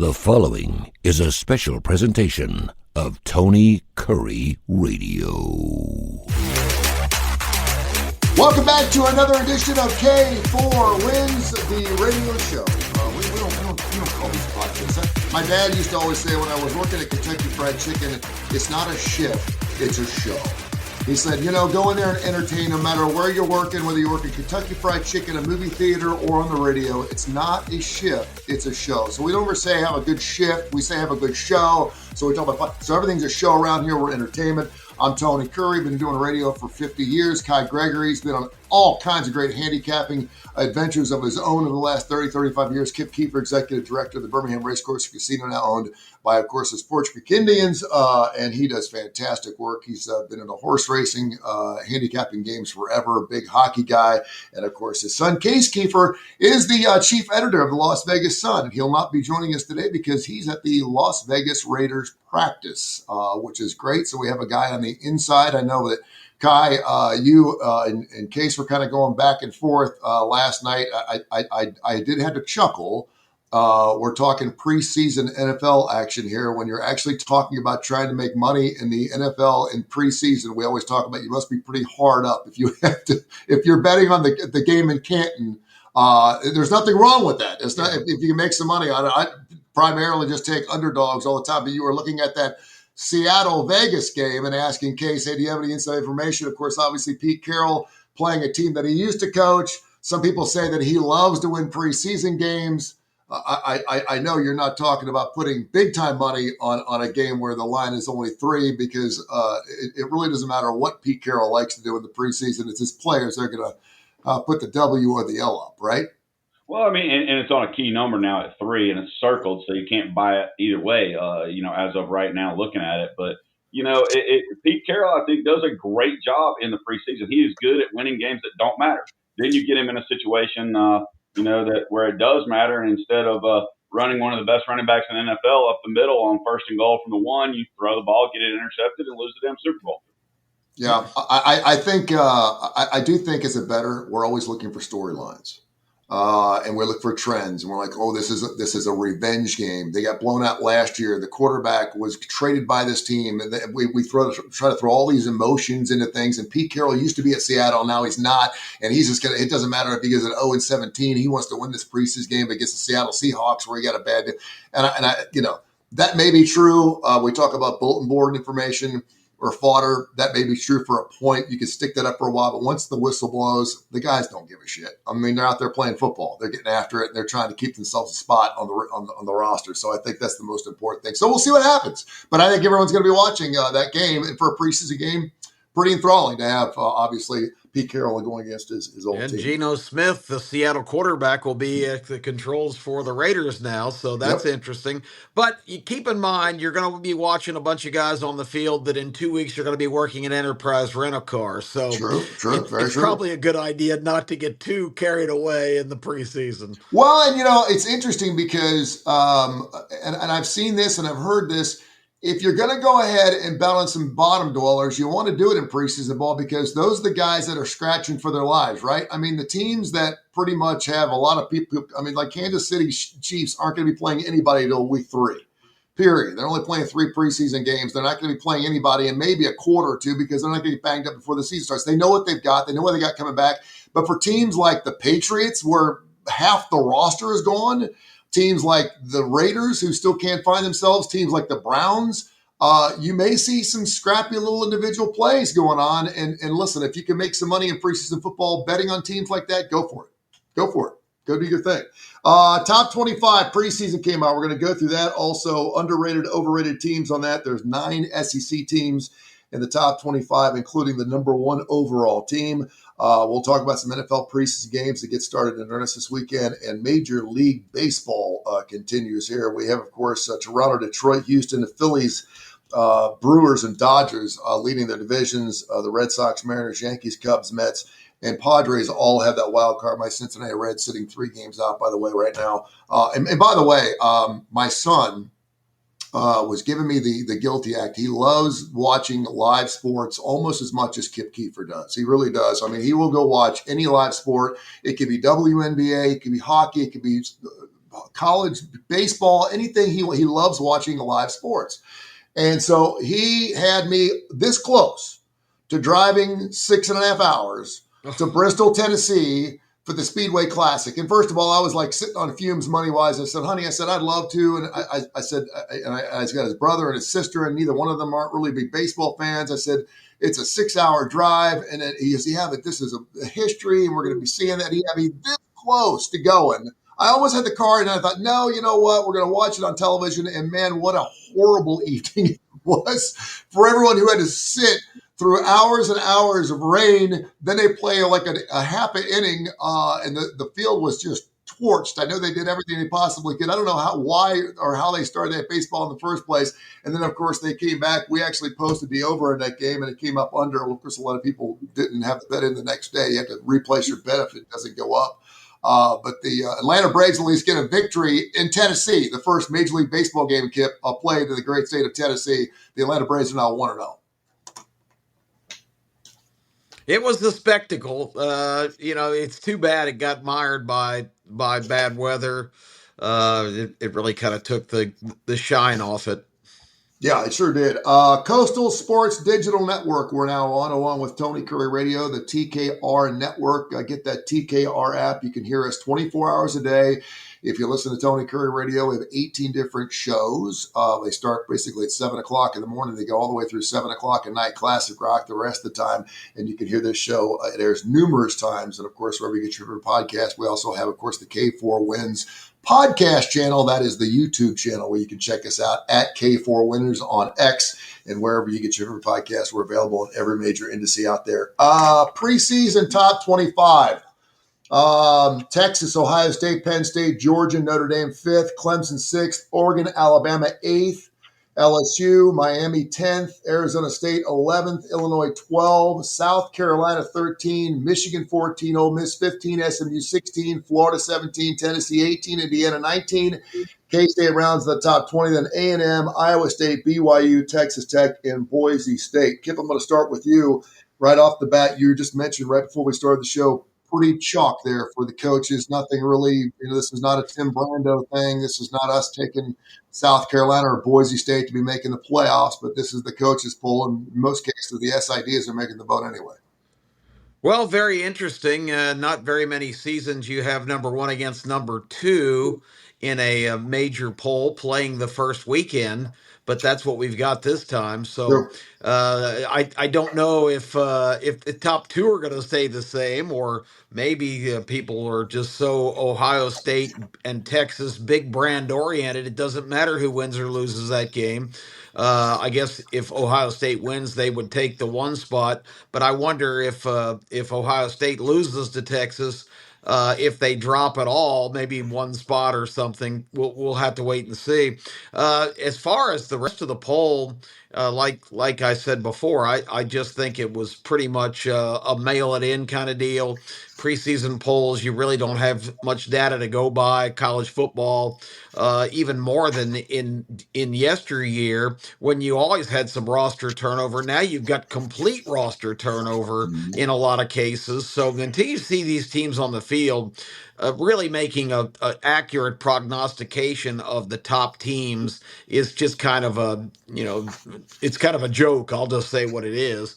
The following is a special presentation of Tony Kurre Radio. Welcome back to another edition of K4Wins, the radio show. We don't call these podcasts. My dad used to always say when I was working at Kentucky Fried Chicken, it's not a shift, it's a show. He said, go in there and entertain no matter where you're working, whether you're working Kentucky Fried Chicken, a movie theater, or on the radio. It's not a shift, it's a show. So we don't ever say have a good shift, we say have a good show. So we talk about, so everything's a show around here, we're entertainment. I'm Tony Kurre, been doing radio for 50 years. Gregory's been on all kinds of great handicapping adventures of his own in the last 30, 35 years. Kip Keefer, executive director of the Birmingham Racecourse Casino, now owned by, of course, the Sports Creek Indians, and he does fantastic work. He's been in the horse racing, handicapping games forever, big hockey guy. And, of course, his son, Kip Keefer, is the chief editor of the Las Vegas Sun. And he'll not be joining us today because he's at the Las Vegas Raiders practice, which is great. So we have a guy on the inside. I know that Kai, you and Case were kind of going back and forth last night. I did have to chuckle. We're talking preseason NFL action here. When you're actually talking about trying to make money in the NFL in preseason, we always talk about you must be pretty hard up if you're betting on the game in Canton. There's nothing wrong with that. It's not if you can make some money on it. I primarily just take underdogs all the time. But you were looking at that Seattle-Vegas game and asking Case, hey, do you have any inside information? Of course, obviously, Pete Carroll playing a team that he used to coach. Some people say that he loves to win preseason games. I know you're not talking about putting big-time money on a game where the line is only 3 because it really doesn't matter what Pete Carroll likes to do in the preseason. It's his players. They're going to put the W or the L up, right? Well, I mean, and it's on a key number now at 3, and it's circled, so you can't buy it either way, as of right now looking at it. But, Pete Carroll, I think, does a great job in the preseason. He is good at winning games that don't matter. Then you get him in a situation, that where it does matter, and instead of running one of the best running backs in the NFL up the middle on 1st and goal from the 1, you throw the ball, get it intercepted, and lose the damn Super Bowl. Yeah, I think I do think as a bettor, we're always looking for storylines. And we look for trends, and we're like, oh, this is a revenge game. They got blown out last year. The quarterback was traded by this team, and we try to throw all these emotions into things. And Pete Carroll used to be at Seattle, now he's not, and he's just gonna. It doesn't matter if he goes at 0-17. He wants to win this preseason game against the Seattle Seahawks, where he got a bad game. And I that may be true. We talk about bulletin board information or fodder. That may be true for a point. You can stick that up for a while, but once the whistle blows, the guys don't give a shit. I mean, they're out there playing football. They're getting after it, and they're trying to keep themselves a spot on the roster. So I think that's the most important thing. So we'll see what happens. But I think everyone's going to be watching that game, and for a preseason game, pretty enthralling to have, obviously, Pete Carroll going against his old team. And Geno Smith, the Seattle quarterback, will be at the controls for the Raiders now, so that's interesting. But you keep in mind, you're going to be watching a bunch of guys on the field that in 2 weeks you're going to be working an Enterprise rent-a-car. So it's probably a good idea not to get too carried away in the preseason. Well, and it's interesting because, and I've seen this and I've heard this. If you're going to go ahead and bet on some bottom dwellers, you want to do it in preseason ball because those are the guys that are scratching for their lives, right? I mean, the teams that pretty much have a lot of people, like Kansas City Chiefs aren't going to be playing anybody until week 3, period. They're only playing 3 preseason games. They're not going to be playing anybody in maybe a quarter or 2 because they're not going to get banged up before the season starts. They know what they've got. They know what they got coming back. But for teams like the Patriots, where half the roster is gone, teams like the Raiders, who still can't find themselves, teams like the Browns, you may see some scrappy little individual plays going on. And listen, if you can make some money in preseason football betting on teams like that, go for it. Go for it. Go do your thing. Top 25 preseason came out. We're going to go through that. Also, underrated, overrated teams on that. There's 9 SEC teams in the top 25, including the number 1 overall team. We'll talk about some NFL preseason games that get started in earnest this weekend, and Major League Baseball continues here. We have, of course, Toronto, Detroit, Houston, the Phillies, Brewers, and Dodgers leading their divisions. The Red Sox, Mariners, Yankees, Cubs, Mets, and Padres all have that wild card. My Cincinnati Reds sitting 3 games out, by the way, right now. And by the way, my son was giving me the guilty act. He loves watching live sports almost as much as Kip Keefer does. He really does. I mean, he will go watch any live sport. It could be WNBA, it could be hockey, it could be college baseball, anything he loves watching live sports. And so he had me this close to driving 6.5 hours to Bristol, Tennessee for the Speedway Classic. And first of all, I was like sitting on fumes money wise. I said, honey, I said, I'd love to. And I said, and I got his brother and his sister, and neither one of them aren't really big baseball fans. I said, it's a 6-hour drive. And then he goes, yeah, but this is a history and we're going to be seeing that. He had me this close to going. I almost had the card, and I thought, no, you know what? We're going to watch it on television. And man, what a horrible evening it was for everyone who had to sit through hours and hours of rain. Then they play like a half an inning, and the field was just torched. I know they did everything they possibly could. I don't know why or how they started that baseball in the first place. And then, of course, they came back. We actually posted the over in that game, and it came up under. Of course, a lot of people didn't have the bet in the next day. You have to replace your bet if it doesn't go up. But the Atlanta Braves at least get a victory in Tennessee. The first Major League Baseball game, Kip, played in the great state of Tennessee. The Atlanta Braves are now 1-0. It was the spectacle. It's too bad it got mired by bad weather. It really kind of took the shine off it. Yeah, it sure did. Coastal Sports Digital Network we're now on, along with Tony Curre Radio, the TKR Network. Get that TKR app. You can hear us 24 hours a day. If you listen to Tony Curre Radio, we have 18 different shows. They start basically at 7 o'clock in the morning. They go all the way through 7 o'clock at night, classic rock the rest of the time. And you can hear this show. It airs numerous times. And, of course, wherever you get your favorite podcast, we also have, of course, the K4Wins podcast channel. That is the YouTube channel where you can check us out at K4Winners on X, and wherever you get your favorite podcast, we're available in every major industry out there. Preseason top 25. Texas, Ohio State, Penn State, Georgia, Notre Dame 5th, Clemson 6th, Oregon, Alabama 8th, LSU, Miami 10th, Arizona State 11th, Illinois 12, South Carolina 13, Michigan 14, Ole Miss 15, SMU 16, Florida 17, Tennessee 18, Indiana 19. K-State rounds the top 20, then A&M, Iowa State, BYU, Texas Tech, and Boise State. Kip, I'm going to start with you right off the bat. You just mentioned right before we started the show, pretty chalk there for the coaches. Nothing really, this is not a Tim Brando thing. This is not us taking South Carolina or Boise State to be making the playoffs, but this is the coaches poll. In most cases, the SIDs are making the vote anyway. Well, very interesting. Not very many seasons you have number one against number two in a major poll playing the first weekend, but that's what we've got this time. So Sure. I don't know if the top two are going to stay the same, or maybe people are just so Ohio State and Texas big brand oriented. It doesn't matter who wins or loses that game. I guess if Ohio State wins, they would take the one spot. But I wonder if Ohio State loses to Texas, if they drop at all, maybe one spot or something. We'll have to wait and see. As far as the rest of the poll, like I said before, I just think it was pretty much a mail it in kind of deal. Preseason polls, you really don't have much data to go by. College football, even more than in yesteryear, when you always had some roster turnover. Now you've got complete roster turnover in a lot of cases. So until you see these teams on the field, really making a accurate prognostication of the top teams is just kind of it's kind of a joke. I'll just say what it is,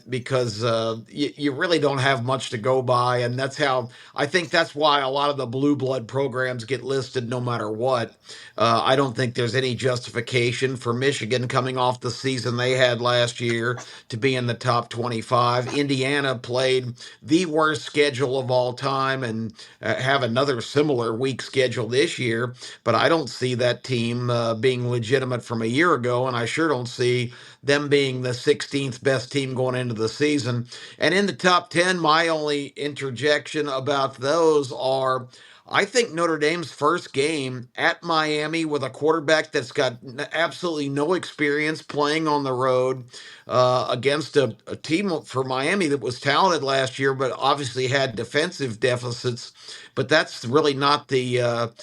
because you really don't have much to go by, and I think that's why a lot of the blue blood programs get listed no matter what. I don't think there's any justification for Michigan coming off the season they had last year to be in the top 25. Indiana played the worst schedule of all time and have another similar weak schedule this year, but I don't see that team being legitimate from a year ago, and I sure don't see them being the 16th best team going into the season. And in the top 10, my only interjection about those are, I think Notre Dame's first game at Miami with a quarterback that's got absolutely no experience playing on the road against a team for Miami that was talented last year, but obviously had defensive deficits. But that's really not the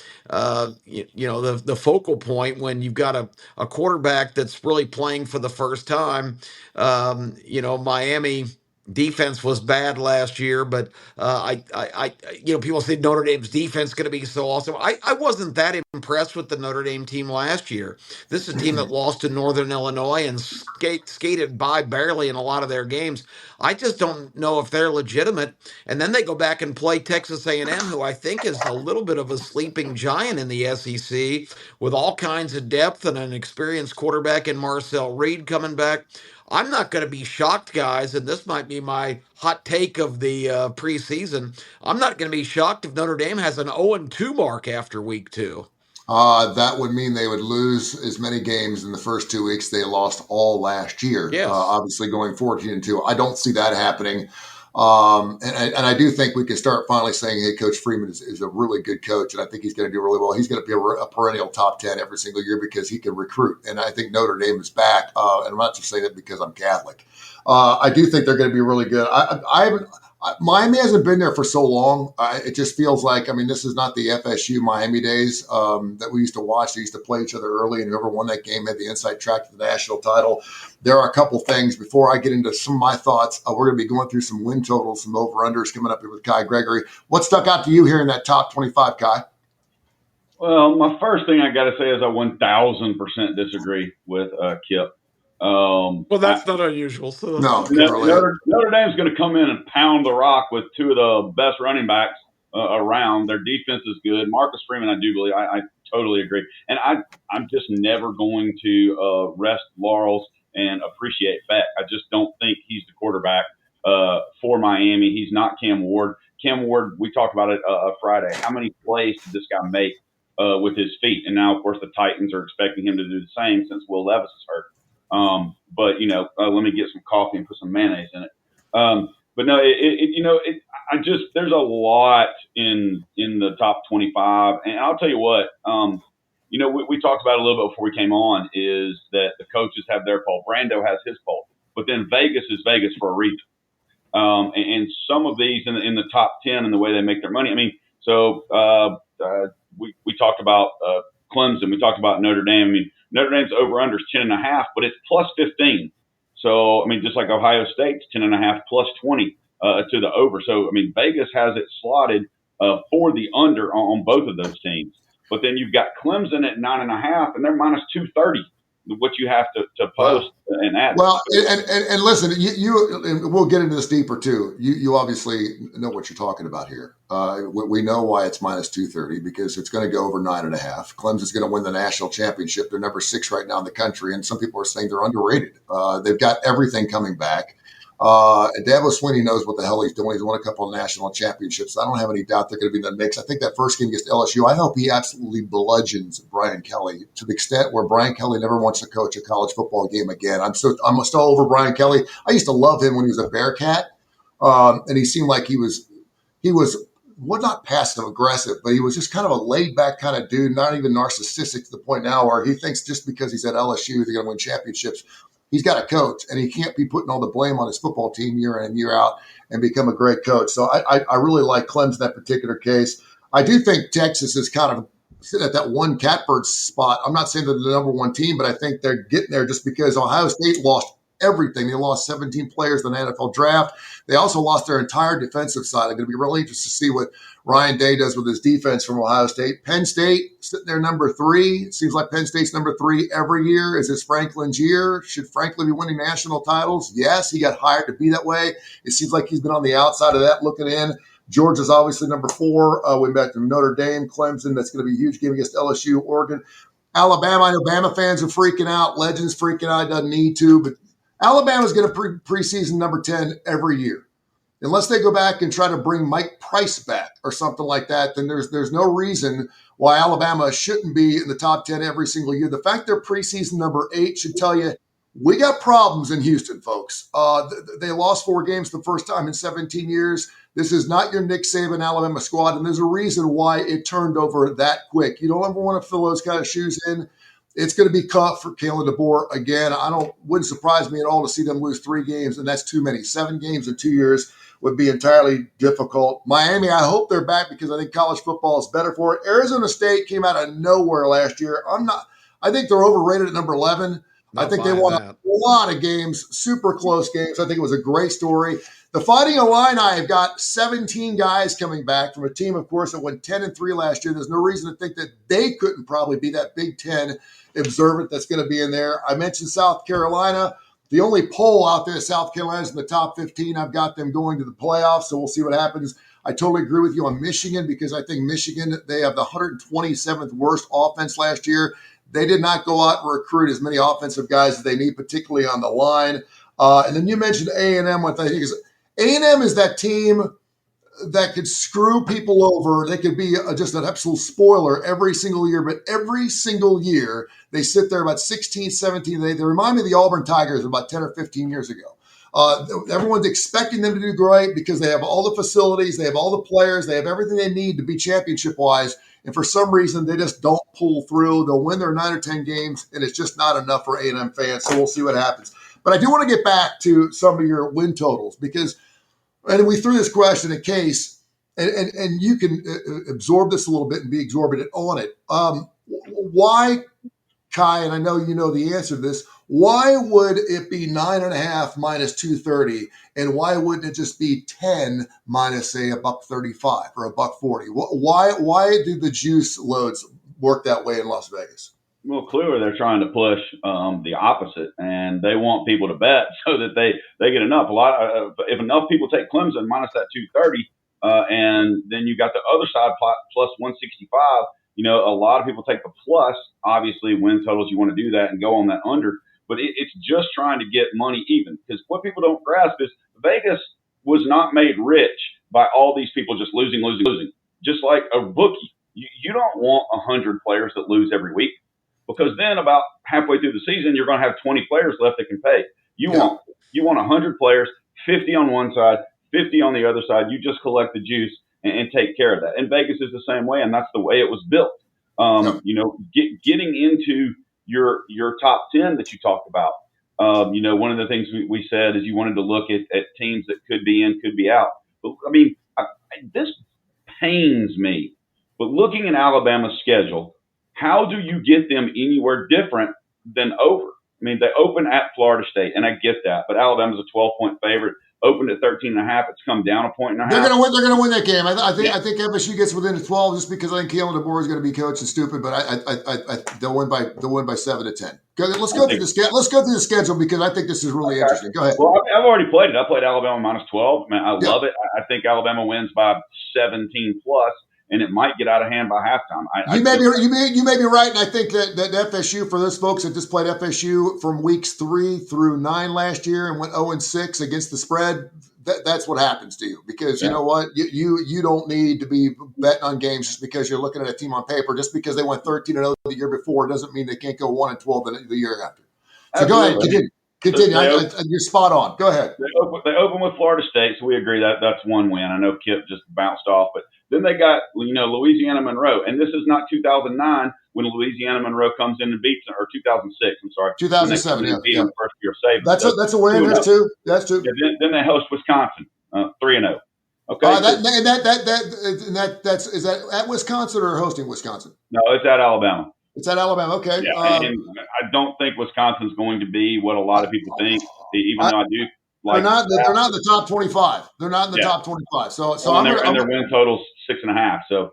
focal point when you've got a quarterback that's really playing for the first time. Miami defense was bad last year, but people say Notre Dame's defense going to be so awesome. I wasn't that impressed with the Notre Dame team last year. This is a team that lost to Northern Illinois and skated by barely in a lot of their games. I just don't know if they're legitimate. And then they go back and play Texas A&M, who I think is a little bit of a sleeping giant in the SEC, with all kinds of depth and an experienced quarterback in Marcel Reed coming back. I'm not going to be shocked, guys, and this might be my hot take of the preseason. I'm not going to be shocked if Notre Dame has an 0-2 mark after week 2. That would mean they would lose as many games in the first 2 weeks they lost all last year. Yes. Obviously going 14-2. I don't see that happening. And I do think we can start finally saying, hey, Coach Freeman is a really good coach, and I think he's going to do really well. He's going to be a perennial top 10 every single year because he can recruit. And I think Notre Dame is back. And I'm not just saying that because I'm Catholic. I do think they're going to be really good. Miami hasn't been there for so long. It just feels like, this is not the FSU Miami days that we used to watch. They used to play each other early, and whoever won that game had the inside track to the national title. There are a couple things before I get into some of my thoughts. We're going to be going through some win totals, some over-unders coming up here with Gregory. What stuck out to you here in that top 25, Kai? Well, my first thing I got to say is I 1,000% disagree with Kip. Well, that's not unusual. So no, Notre Dame's going to come in and pound the rock with two of the best running backs around. Their defense is good. Marcus Freeman, I do believe. I totally agree. And I'm just never going to rest laurels and appreciate Beck. I just don't think he's the quarterback for Miami. He's not Cam Ward. Cam Ward, we talked about it Friday. How many plays did this guy make with his feet? And now, of course, the Titans are expecting him to do the same since Will Levis is hurt. But let me get some coffee and put some mayonnaise in it. But no, there's a lot in the top 25, and I'll tell you what, we talked about it a little bit before we came on, is that the coaches have their poll. Brando has his poll, but then Vegas is Vegas for a reason. And some of these in the top 10 and the way they make their money. We talked about Clemson. We talked about Notre Dame. Notre Dame's over-under is 10.5, but it's plus 15. So, just like Ohio State's 10.5 plus 20 to the over. So, Vegas has it slotted for the under on both of those teams. But then you've got Clemson at 9.5, and they're minus 230, what you have to post and add. Well, and listen, you and we'll get into this deeper too. You obviously know what you're talking about here. We know why it's minus 230 because it's going to go over 9.5. Clemson's going to win the national championship. They're number 6 right now in the country, and some people are saying they're underrated. They've got everything coming back. Dabo Swinney knows what the hell he's doing. He's won a couple of national championships. I don't have any doubt they're going to be in the mix. I think that first game against LSU, I hope he absolutely bludgeons Brian Kelly to the extent where Brian Kelly never wants to coach a college football game again. I'm still over Brian Kelly. I used to love him when he was a Bearcat, and he seemed like he was not passive aggressive, but he was just kind of a laid back kind of dude, not even narcissistic to the point now where he thinks just because he's at LSU they're going to win championships. He's got a coach, and he can't be putting all the blame on his football team year in and year out and become a great coach. So I really like Clemson in that particular case. I do think Texas is kind of sitting at that one catbird spot. I'm not saying they're the number one team, but I think they're getting there just because Ohio State lost everything. They lost 17 players in the NFL draft. They also lost their entire defensive side. I'm going to be really interested to see what Ryan Day does with his defense from Ohio State. Penn State sitting there number 3. It seems like Penn State's number 3 every year. Is this Franklin's year? Should Franklin be winning national titles? Yes, he got hired to be that way. It seems like he's been on the outside of that looking in. Georgia's obviously number 4. We met Notre Dame, Clemson. That's going to be a huge game against LSU, Oregon. Alabama, I know Bama fans are freaking out. Legends freaking out. Doesn't need to, but Alabama's going to preseason number 10 every year. Unless they go back and try to bring Mike Price back or something like that, then there's no reason why Alabama shouldn't be in the top 10 every single year. The fact they're preseason number 8 should tell you we got problems in Houston, folks. They lost 4 games the first time in 17 years. This is not your Nick Saban Alabama squad, and there's a reason why it turned over that quick. You don't ever want to fill those kind of shoes in. It's going to be tough for Kalen DeBoer again. Wouldn't surprise me at all to see them lose 3 games, and that's too many. 7 games in 2 years would be entirely difficult. Miami, I hope they're back because I think college football is better for it. Arizona State came out of nowhere last year. I think they're overrated at number 11. I think they won a lot of games, super close games. I think it was a great story. The Fighting Illini have got 17 guys coming back from a team, of course, that went 10-3 last year. There's no reason to think that they couldn't probably be that Big Ten observant that's going to be in there. I mentioned South Carolina. The only poll out there, South Carolina's in the top 15. I've got them going to the playoffs, so we'll see what happens. I totally agree with you on Michigan because I think Michigan, they have the 127th worst offense last year. They did not go out and recruit as many offensive guys as they need, particularly on the line. And then you mentioned A&M. What I think is A&M is that team that could screw people over. They could be just an absolute spoiler every single year, but every single year they sit there about 16, 17. They remind me of the Auburn Tigers about 10 or 15 years ago. Everyone's expecting them to do great because they have all the facilities, they have all the players, they have everything they need to be championship-wise. And for some reason, they just don't pull through. They'll win their 9 or 10 games, and it's just not enough for A&M fans. So we'll see what happens. But I do want to get back to some of your win totals because – and we threw this question in case, and you can absorb this a little bit and be exorbitant on it. Why, Kai, and I know you know the answer to this, why would it be 9.5 minus 230, and why wouldn't it just be 10 minus, say, $1.35 or $1.40? Why do the juice loads work that way in Las Vegas? Well, clearly they're trying to push the opposite, and they want people to bet so that they get enough. If enough people take Clemson minus that 230, and then you got the other side plus 165. A lot of people take the plus. Obviously, win totals, you want to do that and go on that under. But it's just trying to get money even, because what people don't grasp is Vegas was not made rich by all these people just losing. Just like a bookie, you don't want 100 players that lose every week. Because then about halfway through the season, you're going to have 20 players left that can pay. You want 100 players, 50 on one side, 50 on the other side. You just collect the juice and take care of that. And Vegas is the same way, and that's the way it was built. Getting into your top 10 that you talked about. One of the things we said is you wanted to look at teams that could be in, could be out. But I mean, this pains me. But looking at Alabama's schedule, how do you get them anywhere different than over? I mean, they open at Florida State, and I get that, but Alabama's a 12-point favorite. Opened at 13.5. It's come down 1.5. They're going to win. They're going to win that game. I think FSU gets within 12 just because I think Kalen DeBoer is going to be coaching stupid. But they'll win by 7 to 10. Let's go through the schedule because I think this is really interesting. Go ahead. Well, I've already played it. I played Alabama minus 12. Man, I love it. I think Alabama wins by 17 plus. And it might get out of hand by halftime. You may be right, and I think that FSU, for those folks that just played FSU from weeks 3 through 9 last year and went 0-6 against the spread, that's what happens to you. Because you know what, you don't need to be betting on games just because you're looking at a team on paper. Just because they went 13-0 the year before doesn't mean they can't go 1-12 the year after. So go ahead, continue. You're spot on. Go ahead. They open with Florida State, so we agree that's one win. I know Kip just bounced off, but then they got Louisiana Monroe, and this is not 2009 when Louisiana Monroe comes in and beats them, or 2006. I'm sorry, 2007. Beat them first year saved. That's a win. That's two. That's two. Yeah, then they host Wisconsin, 3-0. Okay, is that at Wisconsin or hosting Wisconsin? No, it's at Alabama. It's at Alabama. Okay. Yeah, and I don't think Wisconsin's going to be what a lot of people think, even though I do. They're not in the top 25. They're not in the top 25. So their win total's 6.5. So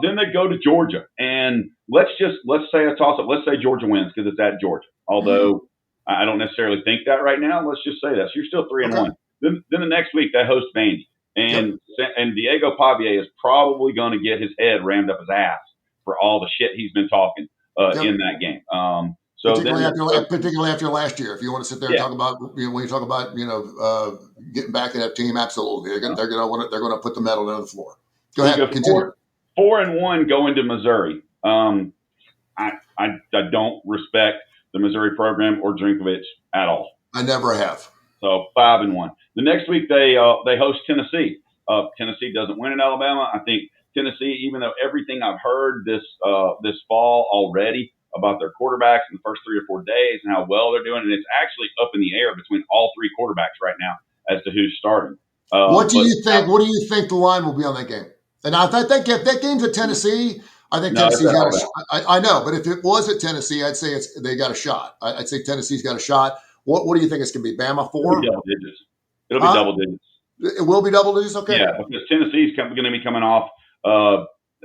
then they go to Georgia, and let's say a toss up. Let's say Georgia wins because it's at Georgia. Although I don't necessarily think that right now. Let's just say that. So you're still 3-1. Then the next week they host Vandy, and Diego Pavia is probably going to get his head rammed up his ass for all the shit he's been talking in that game. So particularly after last year, if you want to sit there and talk about when you talk about getting back to that team, absolutely they're going to put the medal down on the floor. Go ahead, continue. 4-1 going to Missouri. I don't respect the Missouri program or Drinkovich at all. I never have. So 5-1. The next week they host Tennessee. Tennessee doesn't win in Alabama. I think Tennessee, even though everything I've heard this fall already about their quarterbacks in the first 3 or 4 days and how well they're doing, and it's actually up in the air between all 3 quarterbacks right now as to who's starting. What do you think? What do you think the line will be on that game? And I think that game's at Tennessee. I think Tennessee's got a shot. I know, but if it was at Tennessee, I'd say they got a shot. I'd say Tennessee's got a shot. What do you think it's going to be? Bama 4? It'll be double digits. It will be double digits. Okay. Yeah, because Tennessee's going to be coming off.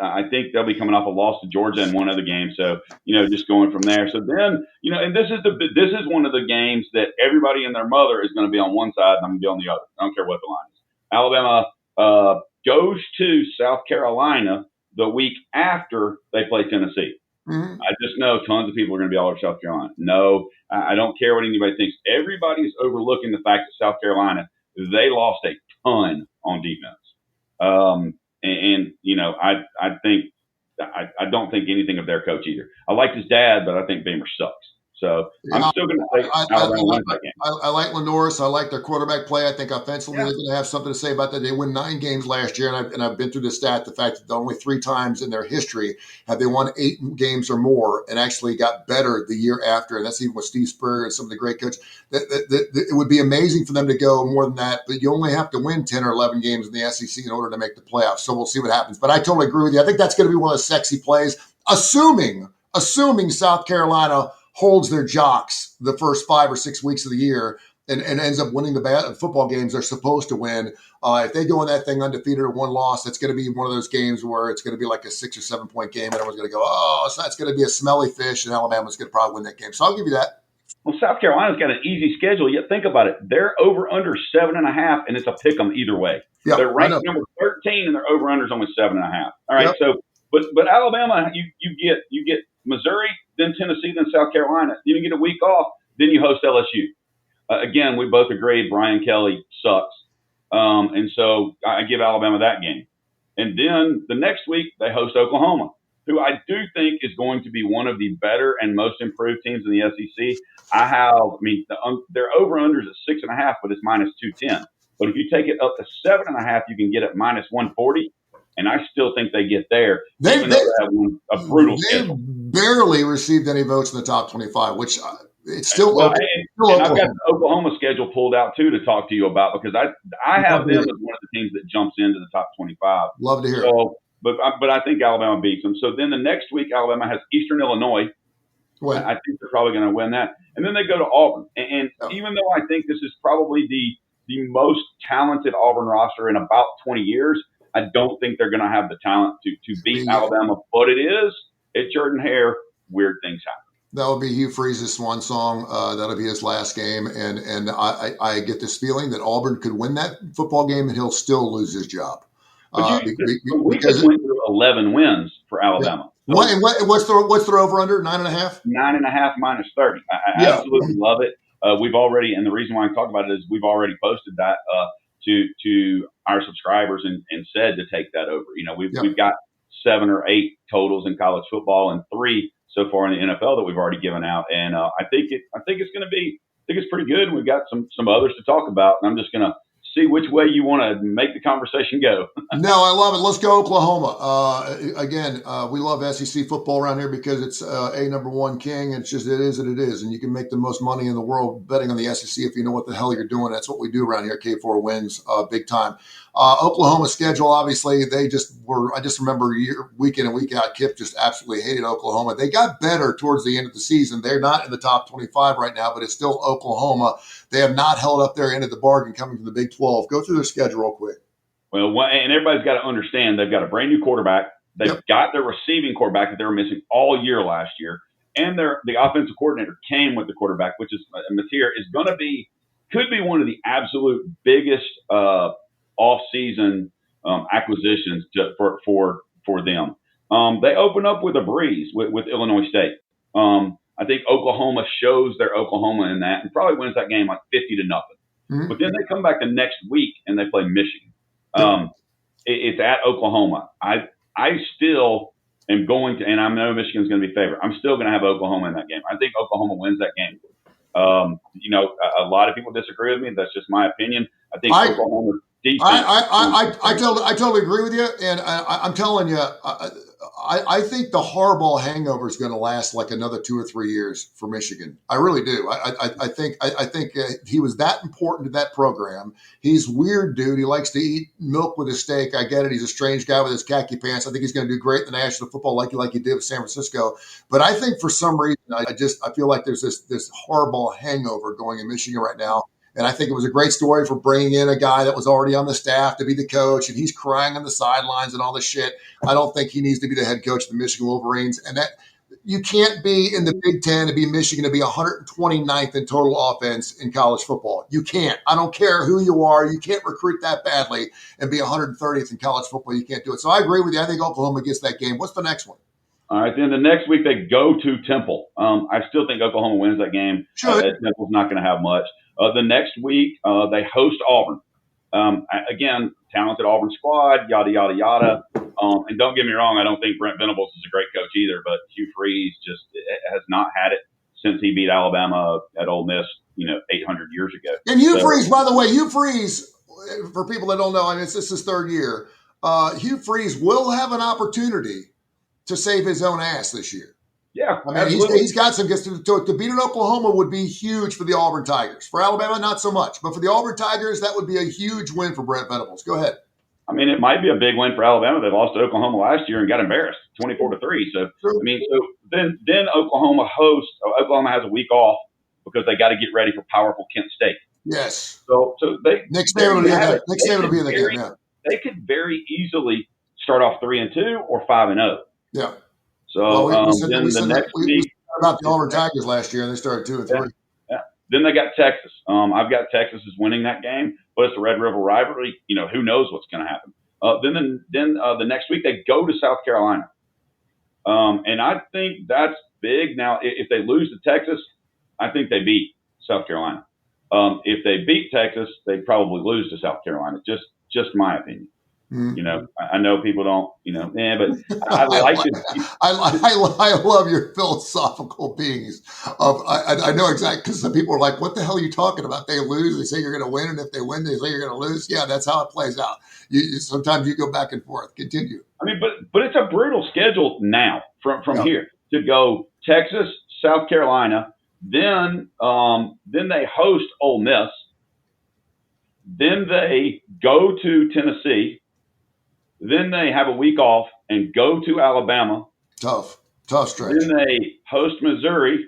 I think they'll be coming off a loss to Georgia in one other game. So just going from there. So then and this is one of the games that everybody and their mother is going to be on one side and I'm going to be on the other. I don't care what the line is. Alabama goes to South Carolina the week after they play Tennessee. Mm-hmm. I just know tons of people are going to be all over South Carolina. No, I don't care what anybody thinks. Everybody's overlooking the fact that South Carolina, they lost a ton on defense. I think I don't think anything of their coach either. I liked his dad, but I think Beamer sucks. So I'm still going to say Alabama wins that game. I like Lenoris. I like their quarterback play. I think offensively they're going to have something to say about that. They won 9 games last year, and I've been through the stat, the fact that only 3 times in their history have they won 8 games or more and actually got better the year after. And that's even with Steve Spurrier and some of the great coaches. It would be amazing for them to go more than that, but you only have to win 10 or 11 games in the SEC in order to make the playoffs. So we'll see what happens. But I totally agree with you. I think that's going to be one of the sexy plays, assuming South Carolina holds their jocks the first 5 or 6 weeks of the year and ends up winning the football games they're supposed to win. If they go in that thing undefeated or 1 loss, it's going to be one of those games where it's going to be like a 6 or 7 point game. And everyone's going to go, so that's going to be a smelly fish, and Alabama's going to probably win that game. So I'll give you that. Well, South Carolina's got an easy schedule. Yet think about it. They're over under 7.5, and it's a pick 'em either way. Yeah, they're ranked number 13, and their over unders only 7.5. All right. Yep. So, but Alabama, you get Missouri, then Tennessee, then South Carolina. Then you get a week off. Then you host LSU. Again, we both agreed Brian Kelly sucks, and so I give Alabama that game. And then the next week they host Oklahoma, who I do think is going to be one of the better and most improved teams in the SEC. Their over-unders at 6.5, but it's minus 210. But if you take it up to 7.5, you can get it minus 140. And I still think they get there, even though they have a brutal schedule. Barely received any votes in the top 25, which it's still and I've got the Oklahoma schedule pulled out too to talk to you about, because I have them as one of the teams that jumps into the top 25. Love to hear. So, but I think Alabama beats them. So then the next week Alabama has Eastern Illinois. Well, I think they're probably going to win that, and then they go to Auburn. And even though I think this is probably the most talented Auburn roster in about 20 years, I don't think they're going to have the talent to beat Alabama, but it's Jordan-Hare. Weird things happen. That will be Hugh Freeze's swan song. That'll be his last game. And I get this feeling that Auburn could win that football game and he'll still lose his job. We just went through 11 wins for Alabama. Yeah. So what's their over-under, 9.5? 9.5 minus 30. I absolutely love it. We've already, and the reason why I'm talking about it is we've already posted that to our subscribers and said to take that over. We've got 7 or 8 totals in college football and 3 so far in the NFL that we've already given out. And I think it's going to be, I think it's pretty good. We've got some others to talk about, and I'm just going to see which way you want to make the conversation go. No, I love it. Let's go Oklahoma. Again, we love SEC football around here because it's number 1 king. It's just, it is what it is. And you can make the most money in the world betting on the SEC if you know what the hell you're doing. That's what we do around here at K4Wins, big time. Oklahoma schedule, obviously, I just remember week in and week out, Kip just absolutely hated Oklahoma. They got better towards the end of the season. They're not in the top 25 right now, but it's still Oklahoma. They have not held up their end of the bargain coming to the Big 12. Go through their schedule real quick. Well, and everybody's got to understand they've got a brand new quarterback. They've got their receiving quarterback that they were missing all year last year. And the offensive coordinator came with the quarterback, which is Mateer, could be one of the absolute biggest off-season acquisitions for them. They open up with a breeze with Illinois State. I think Oklahoma shows their Oklahoma in that and probably wins that game like 50-0. Mm-hmm. But then they come back the next week and they play Michigan. It's at Oklahoma. I still am going to, and I know Michigan's going to be favored. I'm still going to have Oklahoma in that game. I think Oklahoma wins that game. A lot of people disagree with me. That's just my opinion. I think Oklahoma defense. I totally agree with you, and I'm telling you, I think the Harbaugh hangover is going to last like another 2 or 3 years for Michigan. I really do. I think he was that important to that program. He's weird, dude. He likes to eat milk with his steak. I get it. He's a strange guy with his khaki pants. I think he's going to do great in the National Football like he did with San Francisco. But I think for some reason, I feel like there's this Harbaugh hangover going in Michigan right now. And I think it was a great story for bringing in a guy that was already on the staff to be the coach, and he's crying on the sidelines and all this shit. I don't think he needs to be the head coach of the Michigan Wolverines. And that you can't be in the Big Ten and be Michigan to be 129th in total offense in college football. You can't. I don't care who you are. You can't recruit that badly and be 130th in college football. You can't do it. So I agree with you. I think Oklahoma gets that game. What's the next one? All right, then the next week they go to Temple. I still think Oklahoma wins that game. Sure. Temple's not going to have much. The next week they host Auburn. Again, talented Auburn squad, yada, yada, yada. And don't get me wrong, I don't think Brent Venables is a great coach either, but Hugh Freeze just has not had it since he beat Alabama at Ole Miss, 800 years ago. And Hugh Freeze, by the way, Hugh Freeze, for people that don't know, I mean, this is his third year. Hugh Freeze will have an opportunity to save his own ass this year. Yeah, I mean, he's got some gifts to beat an Oklahoma would be huge for the Auburn Tigers. For Alabama, not so much. But for the Auburn Tigers, that would be a huge win for Brent Venables. Go ahead. I mean, it might be a big win for Alabama. They lost to Oklahoma last year and got embarrassed, 24-3. So, True. I mean, then Oklahoma hosts. Oklahoma has a week off because they got to get ready for powerful Kent State. Yes. So Nick Saban will be in the game. Yeah. They could very easily start off 3-2 or 5-0. Yeah. So we said about the Auburn Tigers last year, and they started 2-3. Yeah. Then they got Texas. I've got Texas as winning that game, but it's a Red River rivalry. Who knows what's going to happen. Then the next week they go to South Carolina, and I think that's big. Now, if they lose to Texas, I think they beat South Carolina. If they beat Texas, they probably lose to South Carolina. Just my opinion. Mm-hmm. I know people don't, but I like it. I love your philosophical beings. I know exactly, because some people are like, what the hell are you talking about? They lose, they say you're going to win, and if they win, they say you're going to lose. Yeah, that's how it plays out. Sometimes you go back and forth. Continue. I mean, but it's a brutal schedule now from here to go Texas, South Carolina, then they host Ole Miss, then they go to Tennessee. Then they have a week off and go to Alabama. Tough stretch. Then they host Missouri,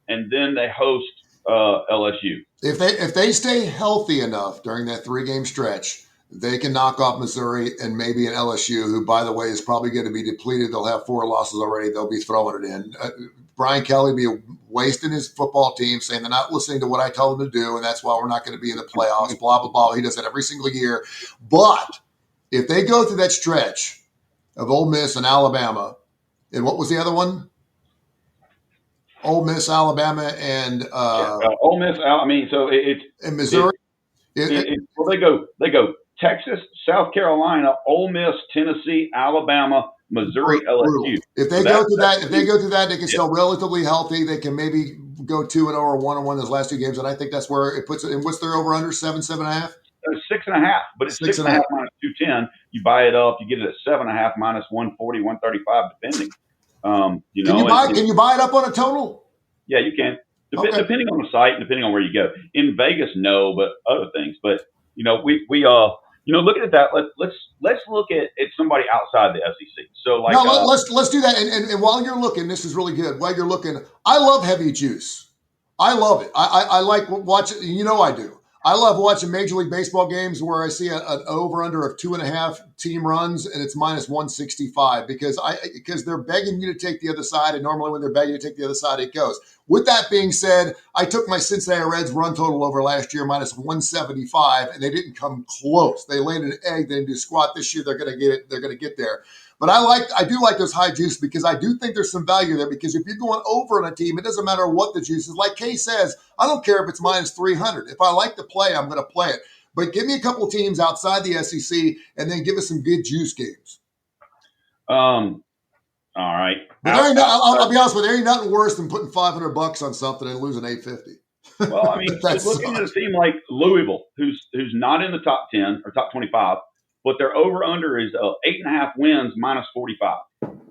and then they host LSU. If they stay healthy enough during that 3-game stretch, they can knock off Missouri and maybe an LSU, who, by the way, is probably going to be depleted. They'll have 4 losses already. They'll be throwing it in. Brian Kelly be wasting his football team, saying they're not listening to what I tell them to do, and that's why we're not going to be in the playoffs, blah, blah, blah. He does that every single year. But if they go through that stretch of Ole Miss and Alabama, and what was the other one? Ole Miss, Alabama, and Ole Miss. I mean, so it's and Missouri. Well, they go Texas, South Carolina, Ole Miss, Tennessee, Alabama, Missouri, LSU. If they go through that, they can still relatively healthy. They can maybe go 2-0 or 1-1 those last 2 games, and I think that's where it puts it. And what's their over under 7.5? 6.5, but it's 6.5 minus 210. You buy it up, you get it at 7.5 minus 140, 135, depending. Can you buy it up on a total? Yeah, you can. Depending on the site, and depending on where you go. In Vegas, no, but other things. But we looking at that, let's look at somebody outside the SEC. So let's do that. And while you're looking, this is really good. While you're looking, I love heavy juice. I love it. I like watching. I do. I love watching Major League Baseball games where I see an over-under of 2.5 team runs and it's minus 165 because they're begging you to take the other side, and normally when they're begging you to take the other side, it goes. With that being said, I took my Cincinnati Reds run total over last year minus 175, and they didn't come close. They laid an egg, they didn't do squat. This year they're going to get it. They're going to get there. But I do like those high juice because I do think there's some value there, because if you're going over on a team, it doesn't matter what the juice is. Like Kay says, I don't care if it's minus 300. If I like to play, I'm going to play it. But give me a couple teams outside the SEC and then give us some good juice games. All right. But I'll be honest with you, there ain't nothing worse than putting $500 on something and losing $850. Well, I mean, looking at a team like Louisville, who's not in the top 10 or top 25, but their over-under is 8.5 wins minus 45.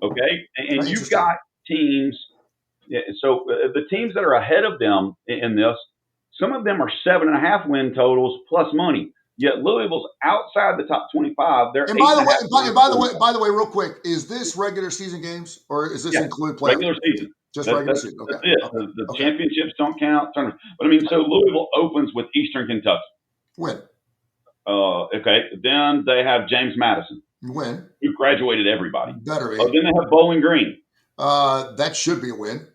Okay? And you've got teams. So the teams that are ahead of them in this, some of them are 7.5 win totals plus money. Yet Louisville's outside the top 25. They're and by the way, real quick, is this regular season games or is this include playoffs? Regular season. Just regular season. Okay. That's it. Okay. The Okay. championships don't count. Tournaments. But I mean, so Louisville opens with Eastern Kentucky. Win. Okay. Then they have James Madison, Win. who graduated everybody. Better be. Then they have Bowling Green. That should be a win.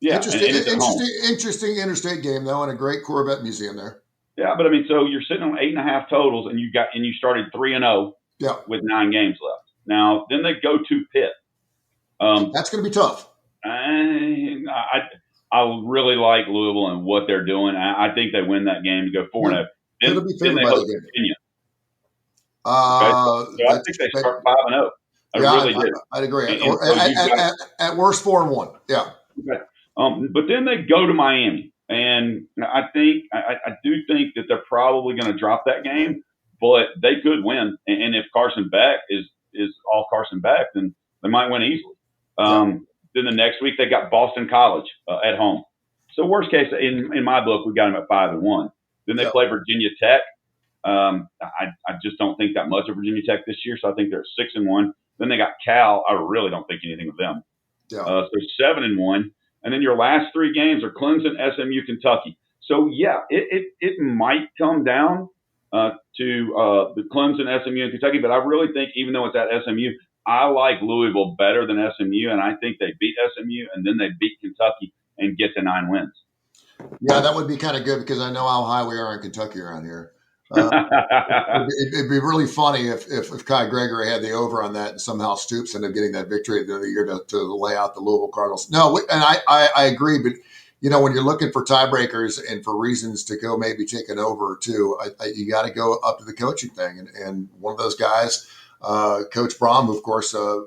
Yeah, Interesting, and it's at home. interesting interstate game though, and a great Corvette museum there. Yeah, but I mean, so you're sitting on 8.5 totals, and you started 3-0. Yeah. With 9 games left. Now, then they go to Pitt. That's going to be tough. I really like Louisville and what they're doing. I think they win that game to go 4-0. It'll be favored by the game. Virginia. So I think they start 5-0. I really do. I'd agree. And at worst, 4-1. Yeah. Okay. But then they go to Miami, and I do think that they're probably going to drop that game, but they could win. And if Carson Beck is all Carson Beck, then they might win easily. Then the next week they got Boston College at home. So worst case, in my book, we got them at 5-1. Then they play Virginia Tech. I just don't think that much of Virginia Tech this year, so I think they're 6-1. Then they got Cal. I really don't think anything of them. So 7-1. And then your last 3 games are Clemson, SMU, Kentucky. So yeah, it might come down to the Clemson, SMU, and Kentucky, but I really think even though it's at SMU, I like Louisville better than SMU, and I think they beat SMU and then they beat Kentucky and get to 9 wins. Yeah, that would be kind of good because I know how high we are in Kentucky around here. It'd be really funny if Kai Gregory had the over on that and somehow Stoops ended up getting that victory at the end of the year to lay out the Louisville Cardinals. No, and I agree, but when you're looking for tiebreakers and for reasons to go maybe take an over or two, you got to go up to the coaching thing. And one of those guys, Coach Brom, who of course, a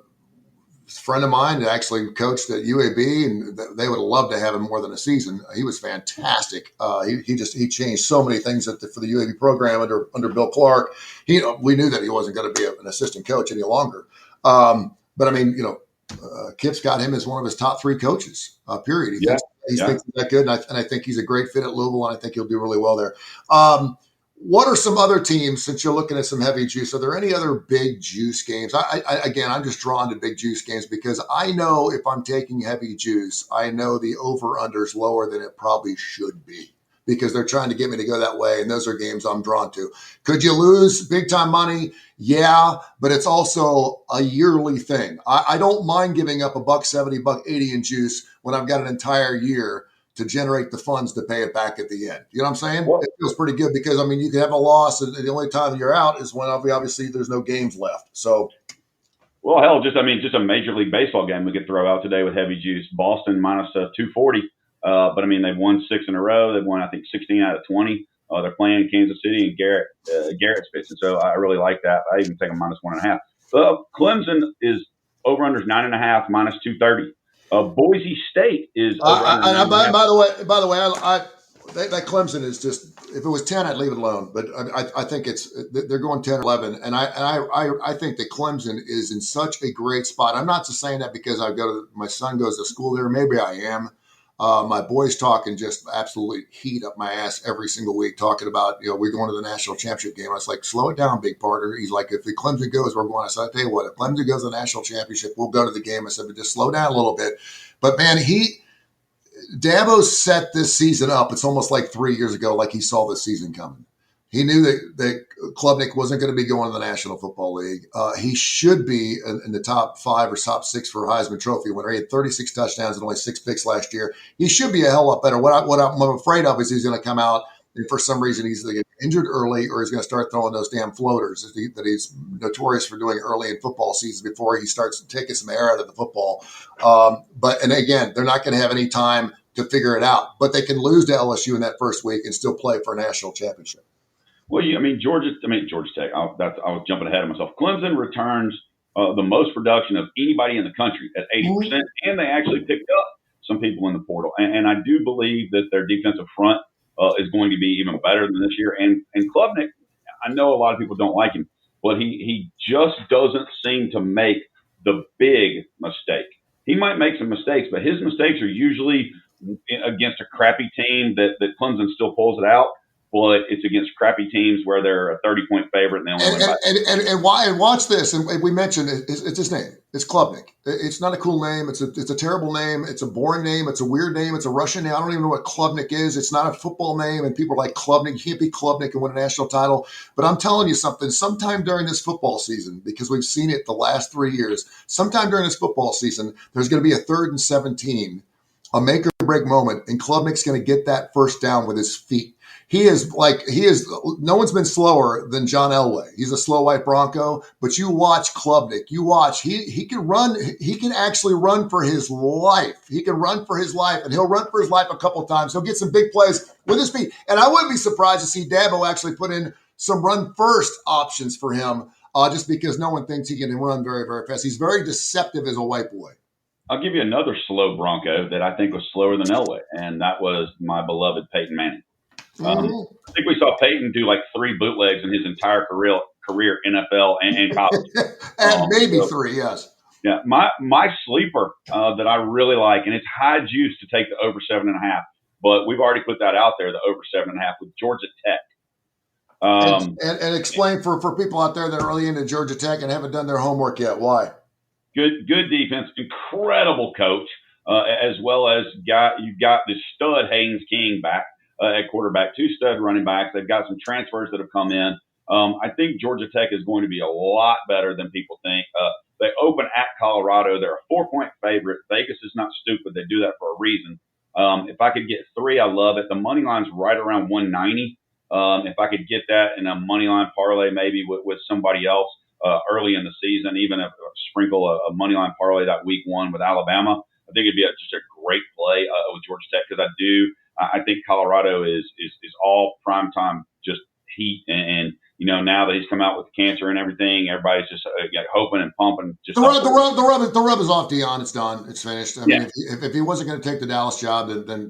friend of mine that actually coached at UAB, and they would have loved to have him more than a season. He was fantastic. He changed so many things for the UAB program under Bill Clark. We knew that he wasn't going to be an assistant coach any longer. But I mean, Kip's got him as one of his top 3 coaches. Period. He thinks he's that good, and I think he's a great fit at Louisville, and I think he'll do really well there. What are some other teams, since you're looking at some heavy juice, are there any other big juice games? I'm just drawn to big juice games because I know if I'm taking heavy juice, I know the over-under is lower than it probably should be because they're trying to get me to go that way, and those are games I'm drawn to. Could you lose big-time money? Yeah, but it's also a yearly thing. I don't mind giving up $1.70, $1.80 in juice when I've got an entire year to generate the funds to pay it back at the end. You know what I'm saying? Well, it feels pretty good because, I mean, you can have a loss and the only time you're out is when obviously there's no games left. So, well, hell, just a Major League Baseball game we could throw out today with heavy juice. Boston minus 240. But, I mean, they've won 6 in a row. They've won, I think, 16 out of 20. They're playing in Kansas City, and Garrett's pitching. So I really like that. I even take them minus 1.5. Clemson is over-unders 9.5, minus 230. Boise State is. By the way, that Clemson is just. If it was 10, I'd leave it alone. But I think they're going 10 or 11, and I think that Clemson is in such a great spot. I'm not just saying that because my son goes to school there. Maybe I am. My boys talking just absolutely heat up my ass every single week talking about, we're going to the national championship game. I was like, slow it down, big partner. He's like, if the Clemson goes, we're going. I said, I tell you what, if Clemson goes to the national championship, we'll go to the game. I said, but just slow down a little bit. But man, Dabo set this season up. It's almost like 3 years ago, like he saw this season coming. He knew that Klubnik wasn't going to be going to the National Football League. He should be in the top 5 or top 6 for Heisman Trophy winner. He had 36 touchdowns and only 6 picks last year. He should be a hell lot better. What I'm afraid of is he's going to come out and for some reason he's either injured early or he's going to start throwing those damn floaters that he's notorious for doing early in football seasons before he starts taking some air out of the football. And again, they're not going to have any time to figure it out. But they can lose to LSU in that first week and still play for a national championship. Well, Georgia Tech. I was jumping ahead of myself. Clemson returns the most production of anybody in the country at 80%, and they actually picked up some people in the portal. And I do believe that their defensive front is going to be even better than this year. And Klubnik, I know a lot of people don't like him, but he just doesn't seem to make the big mistake. He might make some mistakes, but his mistakes are usually against a crappy team that Clemson still pulls it out. but it's against crappy teams where they're a 30-point favorite and they only win by. And why? And watch this. And we mentioned it's his name. It's Klubnik. It's not a cool name. It's a terrible name. It's a boring name. It's a weird name. It's a Russian name. I don't even know what Klubnik is. It's not a football name. And people are like Klubnik. You can't be Klubnik and win a national title. But I'm telling you something. Sometime during this football season, because we've seen it the last 3 years, sometime during this football season, there's going to be a 3rd and 17, a make or break moment, and Klubnik's going to get that first down with his feet. He is, no one's been slower than John Elway. He's a slow white Bronco, but you watch Klubnik. You watch, he can run. He can actually run for his life. He can run for his life, and he'll run for his life a couple of times. He'll get some big plays with his feet. And I wouldn't be surprised to see Dabo actually put in some run first options for him, just because no one thinks he can run very, very fast. He's very deceptive as a white boy. I'll give you another slow Bronco that I think was slower than Elway, and that was my beloved Peyton Manning. I think we saw Peyton do like 3 bootlegs in his entire career NFL and college. And maybe 3, yes. Yeah, my sleeper that I really like, and it's high juice to take the over 7.5, but we've already put that out there, the over 7.5 with Georgia Tech. And explain for people out there that are really into Georgia Tech and haven't done their homework yet, why? Good defense, incredible coach, as well as you've got the stud Haynes King back at quarterback, 2 stud running backs. They've got some transfers that have come in. I think Georgia Tech is going to be a lot better than people think. They open at Colorado. They're a 4-point favorite. Vegas is not stupid. They do that for a reason. If I could get 3, I love it. The money line's right around 190. If I could get that in a money line parlay, maybe with somebody else early in the season, even if sprinkle a money line parlay that week 1 with Alabama, I think it'd be just a great play with Georgia Tech, because I think Colorado is all primetime just heat, and now that he's come out with cancer and everything, everybody's just hoping and pumping. Just the rub is off Deion. It's done. It's finished. I mean, if he wasn't going to take the Dallas job, then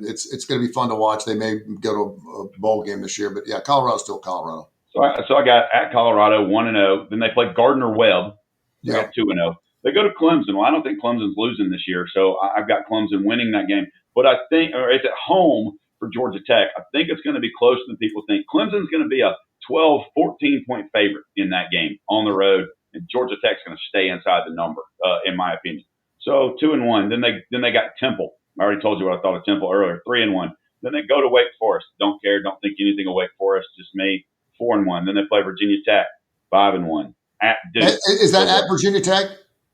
it's going to be fun to watch. They may go to a bowl game this year, but yeah, Colorado's still Colorado. So I got at Colorado 1-0. Then they play Gardner Webb. They got 2-0. They go to Clemson. Well, I don't think Clemson's losing this year, so I've got Clemson winning that game. But I think, or it's at home for Georgia Tech. I think it's going to be closer than people think. Clemson's going to be a 12, 14-point favorite in that game on the road, and Georgia Tech's going to stay inside the number, in my opinion. So 2-1. Then they got Temple. I already told you what I thought of Temple earlier. 3-1. Then they go to Wake Forest. Don't care. Don't think anything of Wake Forest. Just me. 4-1. Then they play Virginia Tech. 5-1. At Duke. Is that at Virginia Tech?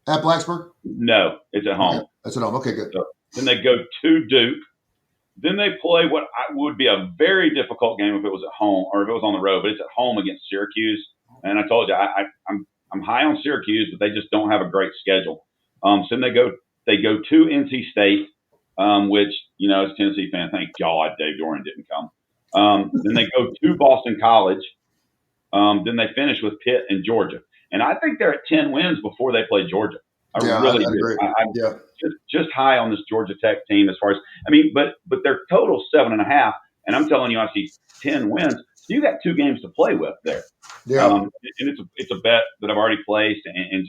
At Blacksburg? No, it's at home. Okay. That's at home. Okay, good. So, then they go to Duke. Then they play what would be a very difficult game if it was at home or if it was on the road, but it's at home against Syracuse. And I told you I'm high on Syracuse, but they just don't have a great schedule. So then they go to NC State, which as a Tennessee fan, thank God Dave Doran didn't come. Then they go to Boston College. Then they finish with Pitt and Georgia. And I think they're at 10 wins before they play Georgia. I really do. I'm just high on this Georgia Tech team as far as but their total 7.5, and I'm telling you, I see 10 wins. You got 2 games to play with there. Yeah, and it's a bet that I've already placed, and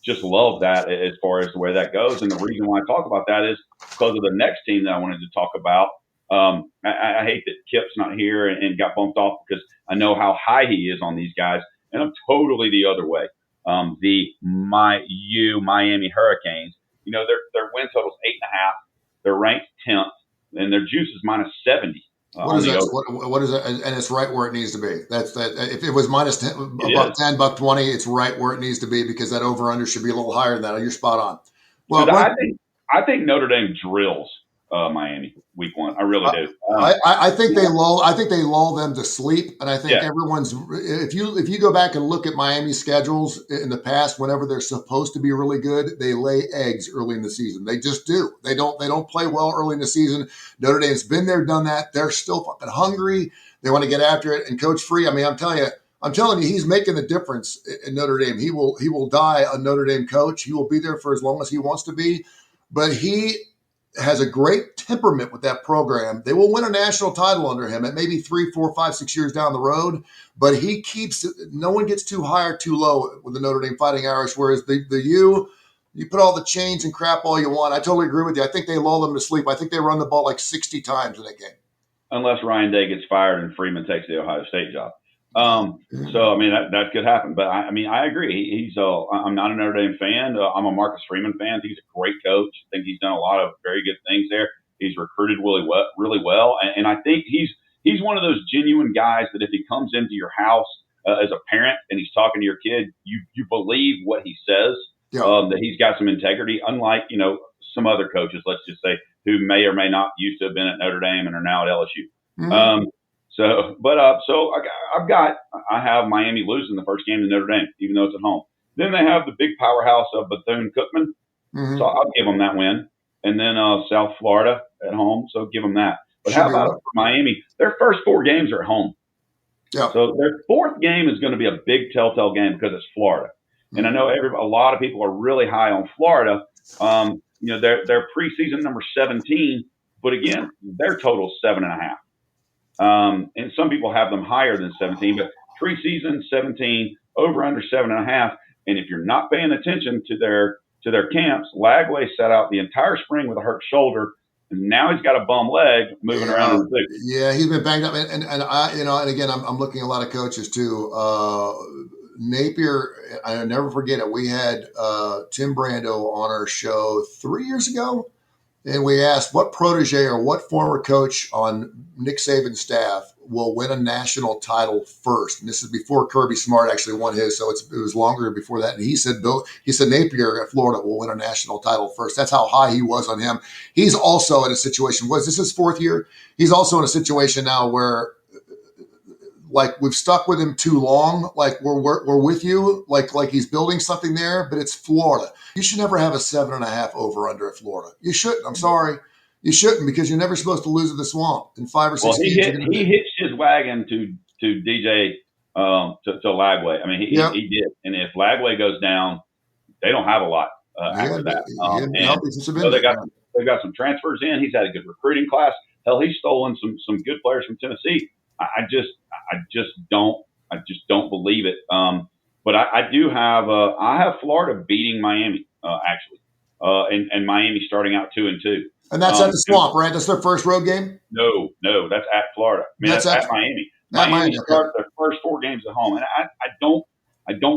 just love that as far as the way that goes. And the reason why I talk about that is because of the next team that I wanted to talk about. I hate that Kip's not here and got bumped off, because I know how high he is on these guys, and I'm totally the other way. The Miami Hurricanes, their win total is 8.5. They're ranked 10th, and their juice is -70. What is that? What is that? And it's right where it needs to be. That's that. If it was -10, $1.10, $1.20, it's right where it needs to be, because that over under should be a little higher than that. You're spot on. Well, I think Notre Dame drills Miami week 1. I really do. I think they lull them to sleep, and I think everyone's. If you go back and look at Miami's schedules in the past, whenever they're supposed to be really good, they lay eggs early in the season. They just do. They don't play well early in the season. Notre Dame's been there, done that. They're still fucking hungry. They want to get after it. And Coach Free, I'm telling you, he's making the difference in Notre Dame. He will die a Notre Dame coach. He will be there for as long as he wants to be, but he has a great temperament with that program. They will win a national title under him at maybe 3, 4, 5, 6 years down the road, but he keeps no one gets too high or too low with the Notre Dame Fighting Irish, whereas you put all the chains and crap all you want. I totally agree with you. I think they lull them to sleep. I think they run the ball like 60 times in that game. unless Ryan Day gets fired and Freeman takes the Ohio State job. So I mean that could happen, but I mean I agree. He's I'm not a Notre Dame fan. I'm a Marcus Freeman fan. He's a great coach. I think he's done a lot of very good things there. He's recruited really well, and I think he's one of those genuine guys that if he comes into your house as a parent and he's talking to your kid, you believe what he says. Yeah. That he's got some integrity, unlike some other coaches, let's just say, who may or may not used to have been at Notre Dame and are now at LSU. Mm-hmm. I have Miami losing the first game to Notre Dame, even though it's at home. Then they have the big powerhouse of Bethune-Cookman, so I'll give them that win. And then South Florida at home, so give them that. But how about for Miami? Their first 4 games are at home. Yeah. So their 4th game is going to be a big telltale game because it's Florida. And I know a lot of people are really high on Florida. They're preseason number 17, but again, their total is 7.5. And some people have them higher than 17, but preseason 17, over under 7.5. And if you're not paying attention to their camps, Lagway sat out the entire spring with a hurt shoulder, and now he's got a bum leg moving around in the boot. Yeah, he's been banged up, and I and again, I'm looking at a lot of coaches too. Napier, I'll never forget it. We had Tim Brando on our show 3 years ago, and we asked what protege or what former coach on Nick Saban's staff will win a national title first. And this is before Kirby Smart actually won his, so it was longer before that. And he said Napier at Florida will win a national title first. That's how high he was on him. He's also in a situation, was this his 4th year? He's also in a situation now where like we've stuck with him too long. Like we're with you. Like he's building something there, but it's Florida. You should never have a 7.5 over under at Florida. You shouldn't. I'm sorry. You shouldn't, because you're never supposed to lose at the Swamp in 5 or 6 games. He hitched his wagon to DJ to Lagway. I mean, he did. And if Lagway goes down, they don't have a lot after that. They've got some transfers in. He's had a good recruiting class. Hell, he's stolen some good players from Tennessee. I just don't believe it. But I do have I have Florida beating Miami actually, and Miami starting out 2-2. And that's at the Swamp, right? That's their first road game? No, that's at Florida. I mean, that's at Miami. Miami starts their first 4 games at home, and I don't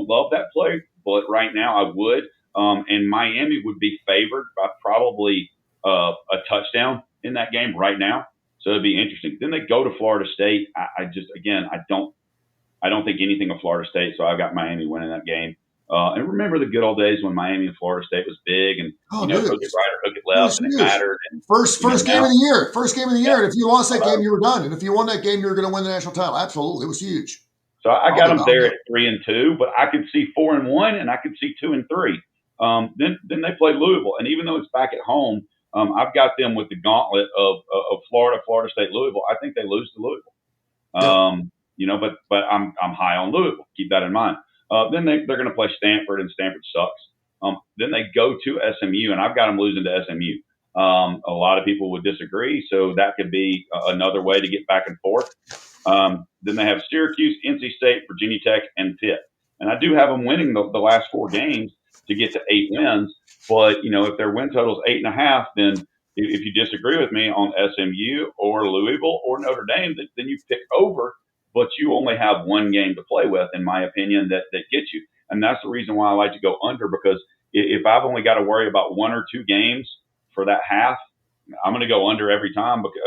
love that play, but right now I would. And Miami would be favored by probably a touchdown in that game right now, so it'd be interesting. Then they go to Florida State. I don't think anything of Florida State, so I've got Miami winning that game. And remember the good old days when Miami and Florida State was big, and hook it right or hook it left, and it mattered. And, first game of the year. First game of the year. And if you lost that game, you were done. And if you won that game, you were going to win the national title. Absolutely, it was huge. So I got them there at 3-2, but I could see 4-1, and I could see 2-3. Then they play Louisville, and even though it's back at home, I've got them with the gauntlet of Florida State, Louisville. I think they lose to Louisville. But I'm high on Louisville. Keep that in mind. Then they're going to play Stanford, and Stanford sucks. Then they go to SMU, and I've got them losing to SMU. A lot of people would disagree, so that could be another way to get back and forth. Then they have Syracuse, NC State, Virginia Tech, and Pitt. And I do have them winning the last 4 games to get to 8 wins. But, if their win total is 8.5, then if you disagree with me on SMU or Louisville or Notre Dame, then you pick over. But you only have 1 game to play with, in my opinion, that gets you. And that's the reason why I like to go under, because if I've only got to worry about 1 or 2 games for that half, I'm going to go under every time because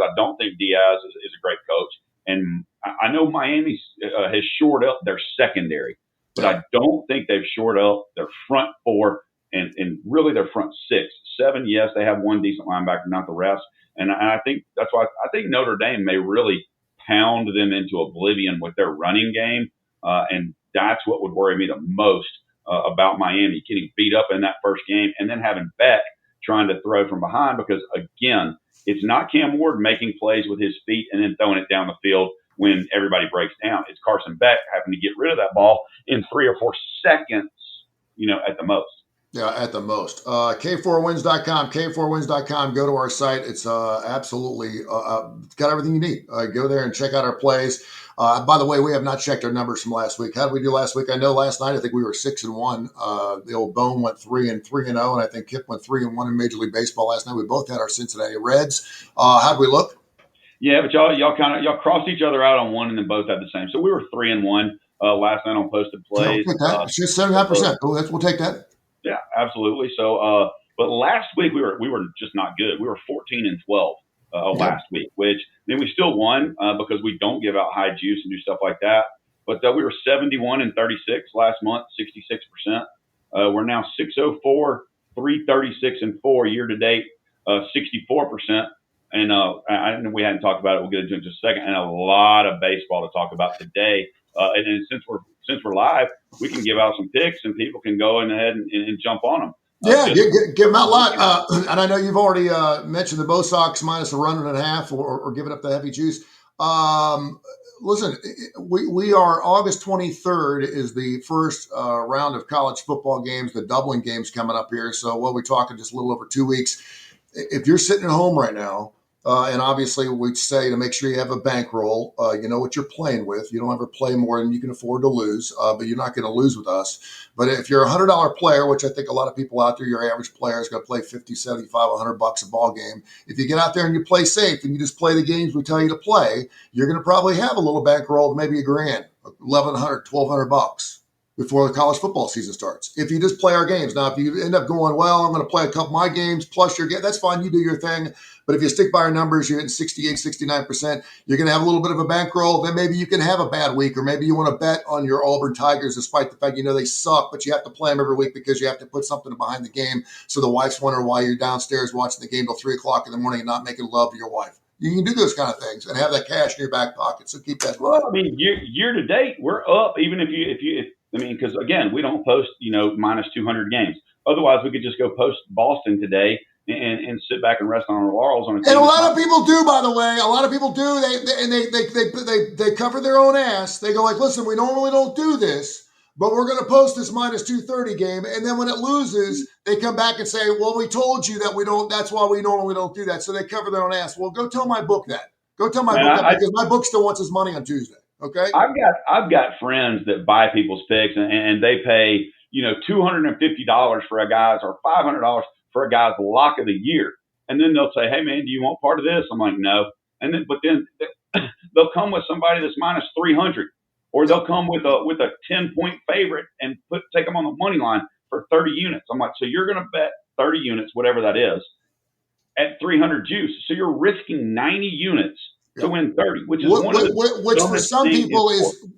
I don't think Diaz is a great coach. And I know Miami has shored up their secondary, but I don't think they've shored up their front 4 and really their front 6. 7, yes, they have 1 decent linebacker, not the rest. And I think that's why I think Notre Dame may really pound them into oblivion with their running game. And that's what would worry me the most about Miami, getting beat up in that first game and then having Beck trying to throw from behind, because, again, it's not Cam Ward making plays with his feet and then throwing it down the field when everybody breaks down. It's Carson Beck having to get rid of that ball in 3 or 4 seconds, at the most. Yeah, at the most. K4Wins.com, K4Wins.com. Go to our site. It's absolutely got everything you need. Go there and check out our plays. By the way, we have not checked our numbers from last week. How did we do last week? I know last night I think we were 6-1. The old Bone went 3-3-0, and I think Kip went 3-1 in Major League Baseball last night. We both had our Cincinnati Reds. How did we look? Yeah, but y'all crossed each other out on one, and then both had the same. So we were 3-1 last night on posted Yeah, we'll plays. take that. It's just 75%. We'll take that. Yeah, absolutely. So, but last week we were just not good. We were 14-12 last week, which then we still won because we don't give out high juice and do stuff like that. But we were 71-36 last month, 66%. We're now 604, 336-4 year to date, 64%. And I know we hadn't talked about it. We'll get into it in just a second. And a lot of baseball to talk about today. And since we're live, we can give out some picks and people can go ahead and jump on them. Yeah, give them out live. And I know you've already mentioned the Bo Sox minus a run and a half or giving up the heavy juice. Listen, we are August 23rd is the first round of college football games, the doubling games coming up here. So we're talking just a little over 2 weeks. If you're sitting at home right now, and obviously we'd say to make sure you have a bankroll, you know what you're playing with. You don't ever play more than you can afford to lose, but you're not going to lose with us. But if you're a $100 player, which I think a lot of people out there, your average player is going to play 50, 75, $100 a ball game. If you get out there and you play safe and you just play the games we tell you to play, you're going to probably have a little bankroll of maybe $1,000, $1,100, $1,200 before the college football season starts. If you just play our games. Now, if you end up going, well, I'm going to play a couple of my games plus your game, that's fine. You do your thing. But if you stick by our numbers, you're hitting 68, 69%, you're going to have a little bit of a bankroll. Then maybe you can have a bad week, or maybe you want to bet on your Auburn Tigers despite the fact you know they suck, but you have to play them every week because you have to put something behind the game. So the wife's wondering why you're downstairs watching the game till 3 o'clock in the morning and not making love to your wife. You can do those kind of things and have that cash in your back pocket. So keep that. Well, I mean, year to date, we're up. Even if because again, we don't post, minus 200 games. Otherwise, we could just go post Boston today and sit back and rest on our laurels on a team. And a lot of people do, by the way. A lot of people do. They cover their own ass. They go like, listen, we normally don't do this, but we're going to post this minus 230 game. And then when it loses, they come back and say, well, we told you that we don't. That's why we normally don't do that. So they cover their own ass. Well, go tell my book that. Go tell my book that because my book still wants his money on Tuesday. Okay. I've got friends that buy people's picks and they pay, $250 for a guy's or $500 for a guy's lock of the year. And then they'll say, hey man, do you want part of this? I'm like, no. And then they'll come with somebody that's minus 300, or they'll come with a 10-point favorite and take them on the money line for 30 units. I'm like, so you're going to bet 30 units, whatever that is, at 300 juice. So you're risking 90 units to win 30, which is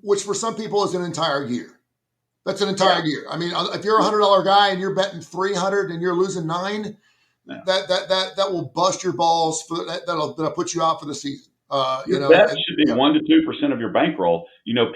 which for some people is an entire year. That's an entire year. I mean, if you're a $100 guy and you're betting 300 and you're losing 9, that will bust your balls. That'll put you out for the season. Your bet should be 1 to 2% of your bankroll,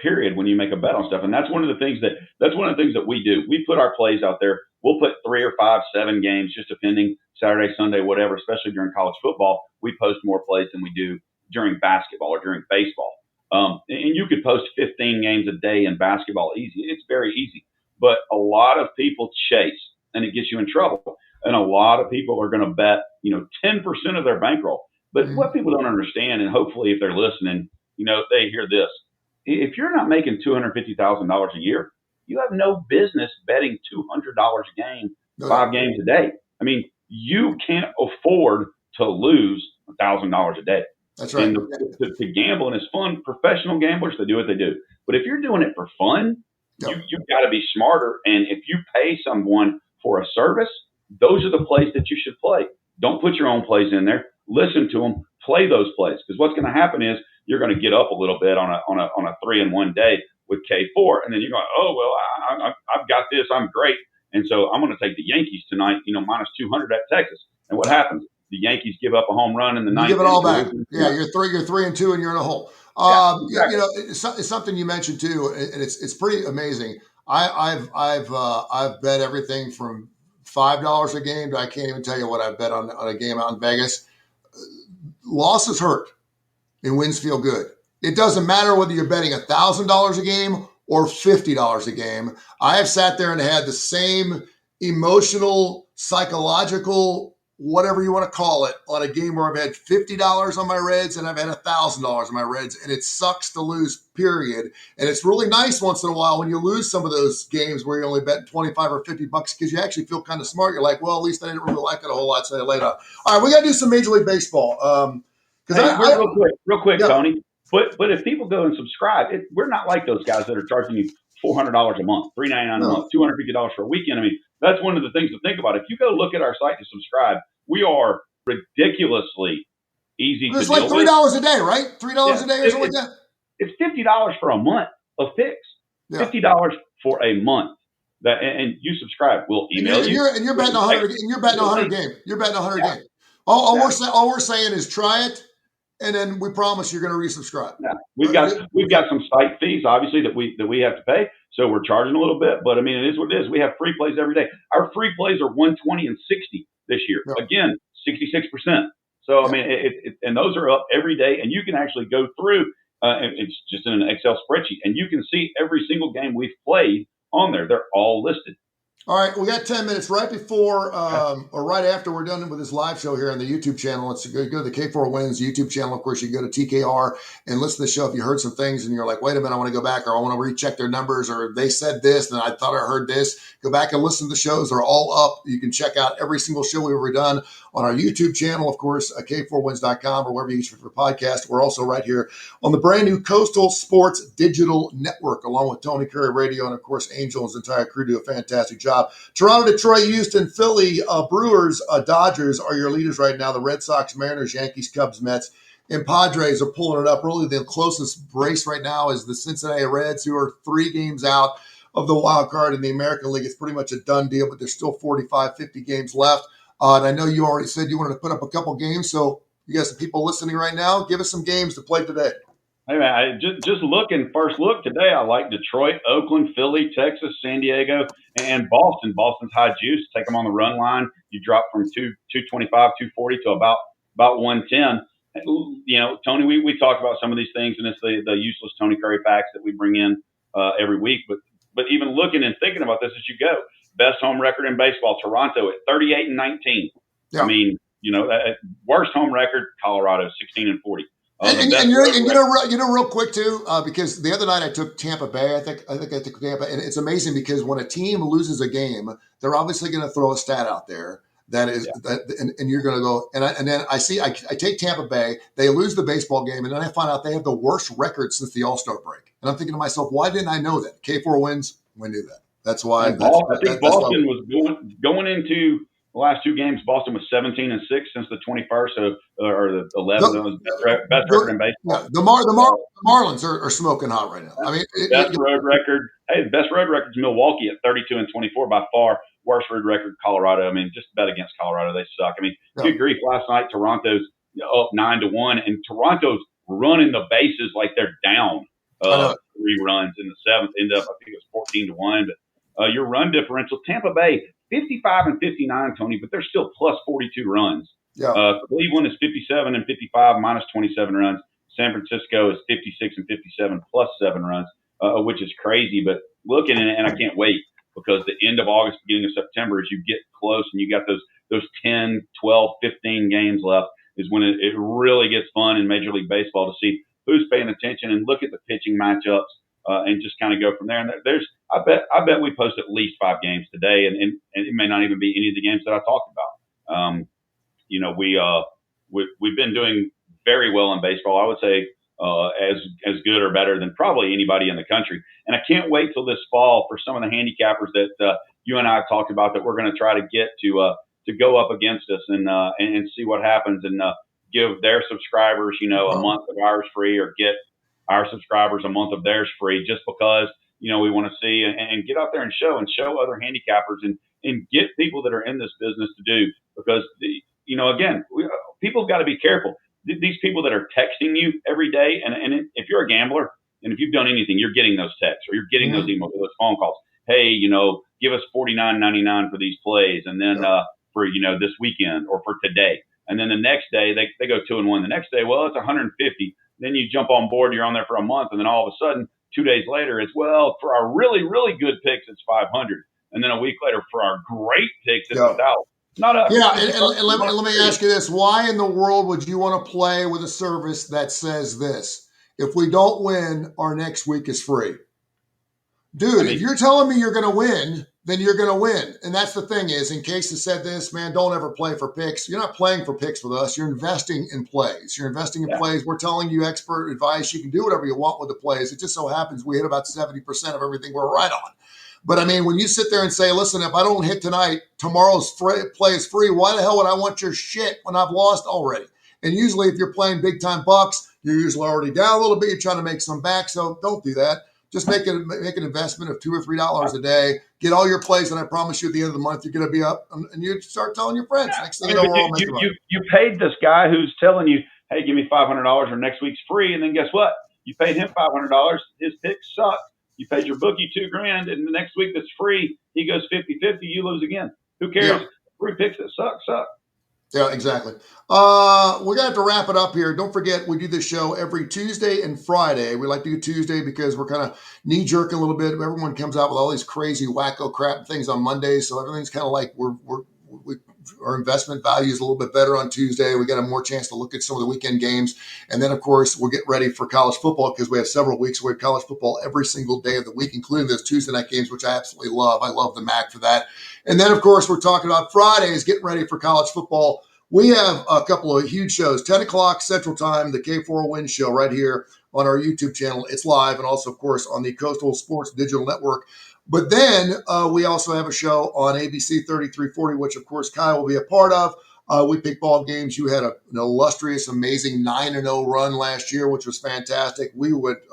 period, when you make a bet on stuff. And that's one of the things that we do. We put our plays out there. We'll put 3 or 5, 7 games, just depending, Saturday, Sunday, whatever, especially during college football. We post more plays than we do during basketball or during baseball. And you could post 15 games a day in basketball easy. It's very easy. But a lot of people chase, and it gets you in trouble. And a lot of people are going to bet, 10% of their bankroll. But what people don't understand, and hopefully if they're listening, they hear this. If you're not making $250,000 a year, you have no business betting $200 a game, 5 games a day. I mean, you can't afford to lose $1,000 a day. That's right. And to gamble, and it's fun. Professional gamblers, they do what they do. But if you're doing it for fun, you've got to be smarter. And if you pay someone for a service, those are the plays that you should play. Don't put your own plays in there. Listen to them. Play those plays, because what's going to happen is you're going to get up a little bit on a 3-1 day with K4, and then you're going, oh well, I've got this. I'm great, and so I'm going to take the Yankees tonight. Minus 200 at Texas, and what happens? The Yankees give up a home run in the ninth. Give it all back. Yeah, you're 3-2, and you're in a hole. Exactly. It's something you mentioned too, and it's pretty amazing. I've bet everything from $5 a game to I can't even tell you what I bet on a game out in Vegas. Losses hurt and wins feel good. It doesn't matter whether you're betting $1,000 a game or $50 a game. I have sat there and had the same emotional, psychological, whatever you want to call it, on a game where I've had $50 on my Reds and I've had $1,000 on my Reds, and it sucks to lose, period. And it's really nice once in a while when you lose some of those games where you only bet 25 or $50 because you actually feel kind of smart. You're like, well, at least I didn't really like it a whole lot, so I laid off. All right, we got to do some Major League Baseball Hey, real quick, yeah, Tony. But if people go and subscribe, we're not like those guys that are charging you $400 a month, $399 a no. month, $250 for a weekend. I mean, that's one of the things to think about. If you go look at our site to subscribe, we are ridiculously easy to It's like deal with. $3 a day, right? $3 Yeah, a day or something like that. it's $50 for a month of picks. Yeah. $50 for a month. And you subscribe. We'll email you. And you're betting 100. And you're betting 100 games. You're betting 100 games. All we're saying is try it, and then we promise you're going to resubscribe. Yeah. We've got some site fees, obviously, that we have to pay. So we're charging a little bit, but I mean, it is what it is. We have free plays every day. Our free plays are 120 and 60 this year. Yeah. Again, 66%. So I mean, and those are up every day, and you can actually go through. It's just in an Excel spreadsheet, and you can see every single game we've played on there. They're all listed. All right, we got 10 minutes right before or right after we're done with this live show here on the YouTube channel. Let's go to the K4Wins YouTube channel. Of course, you can go to TKR and listen to the show. If you heard some things and you're like, wait a minute, I want to go back, or I want to recheck their numbers, or they said this and I thought I heard this, go back and listen to the shows. They're all up. You can check out every single show we've ever done on our YouTube channel, of course, K4Wins.com or wherever you get your podcast. We're also right here on the brand new Coastal Sports Digital Network, along with Tony Kurre Radio, and of course, Angel and his entire crew do a fantastic job. Toronto, Detroit, Houston, Philly, Brewers, Dodgers are your leaders right now. The Red Sox, Mariners, Yankees, Cubs, Mets, and Padres are pulling it up. Really, the closest race right now is the Cincinnati Reds, who are 3 games out of the wild card in the American League. It's pretty much a done deal, but there's still 45, 50 games left. And I know you already said you wanted to put up a couple games, so you got some people listening right now. Give us some games to play today. Hey man, just looking first look today. I like Detroit, Oakland, Philly, Texas, San Diego, and Boston. Boston's high juice. Take them on the run line. You drop from 225, 240 to about 110. You know, Tony, we talk about some of these things, and it's the useless Tony Curry facts that we bring in every week. But even looking and thinking about this as you go, best home record in baseball, Toronto at 38-19. Yeah. I mean, you know, worst home record, Colorado 16-40. And you know, real quick too, because the other night I took Tampa Bay. I think I took Tampa, and it's amazing because when a team loses a game, they're obviously going to throw a stat out there that is, and you're going to go, and then I take Tampa Bay. They lose the baseball game, and then I find out they have the worst record since the All-Star break. And I'm thinking to myself, why didn't I know that? K4Wins, we knew that. That's why. I think Boston was going into the last 2 games. Boston was 17-6 since the 21st or the 11th. Best record in baseball. Yeah, the Marlins are smoking hot right now. I mean, road record. Hey, the best road record is Milwaukee at 32-24 by far. Worst road record, Colorado. I mean, just bet against Colorado. They suck. I mean, good grief. Last night, Toronto's up 9-1, and Toronto's running the bases like they're down 3 runs in the 7th. Ended up, I think it was 14-1. But your run differential, Tampa Bay 55-59, Tony, but they're still plus 42 runs. Yeah. Cleveland is 57-55, minus 27 runs. San Francisco is 56-57, plus 7 runs, which is crazy. But looking at it, and I can't wait because the end of August, beginning of September, as you get close and you got those 10, 12, 15 games left, is when it really gets fun in Major League Baseball to see who's paying attention and look at the pitching matchups. And just kind of go from there. And I bet we post at least 5 games today, and it may not even be any of the games that I talked about. You know, we've been doing very well in baseball. I would say as good or better than probably anybody in the country. And I can't wait till this fall for some of the handicappers that you and I have talked about that we're going to try to get to go up against us and see what happens and give their subscribers, you know, a month of ours free, or get our subscribers a month of theirs free, just because, you know, we want to see and get out there and show other handicappers and get people that are in this business to do, because you know, again, people have got to be careful. These people that are texting you every day, and if you're a gambler and if you've done anything, you're getting those texts or you're getting those emails, those phone calls. Hey, you know, give us $49.99 for these plays, and then for, you know, this weekend or for today, and then the next day they go 2-1. The next day, well, it's 150. Then you jump on board, you're on there for a month, and then all of a sudden, 2 days later, it's, well, for our really, really good picks, it's 500. And then a week later, for our great picks, it's 1,000. Not us. Yeah, and let me ask you this. Why in the world would you want to play with a service that says this? If we don't win, our next week is free. Dude, if you're telling me you're going to win then you're going to win. And that's the thing is, in case has said this, man, don't ever play for picks. You're not playing for picks with us. You're investing in plays. You're investing in plays. We're telling you expert advice. You can do whatever you want with the plays. It just so happens we hit about 70% of everything we're right on. But I mean, when you sit there and say, listen, if I don't hit tonight, tomorrow's play is free. Why the hell would I want your shit when I've lost already? And usually if you're playing big time bucks, you're usually already down a little bit. You're trying to make some back. So don't do that. Just make an investment of $2 or $3 a day. Get all your plays, and I promise you, at the end of the month, you're going to be up, and you start telling your friends. Next thing you know, we're all making money. You paid this guy who's telling you, "Hey, give me $500 or next week's free," and then guess what? You paid him $500. His picks suck. You paid your bookie $2,000, and the next week that's free, he goes 50-50. You lose again. Who cares? Yeah. Free picks that suck. Yeah, exactly. We're going to have to wrap it up here. Don't forget, we do this show every Tuesday and Friday. We like to do Tuesday because we're kind of knee-jerking a little bit. Everyone comes out with all these crazy, wacko crap and things on Mondays, so everything's kind of like our investment value is a little bit better on Tuesday. We got a more chance to look at some of the weekend games. And then, of course, we'll get ready for college football because we have several weeks. We have college football every single day of the week, including those Tuesday night games, which I absolutely love. I love the MAC for that. And then, of course, we're talking about Fridays, getting ready for college football. We have a couple of huge shows, 10 o'clock Central Time, the K4Wins show right here on our YouTube channel. It's live, and also, of course, on the Coastal Sports Digital Network. But then we also have a show on ABC 3340, which, of course, Kai will be a part of. We pick ball games. You had an illustrious, amazing 9-0 run last year, which was fantastic.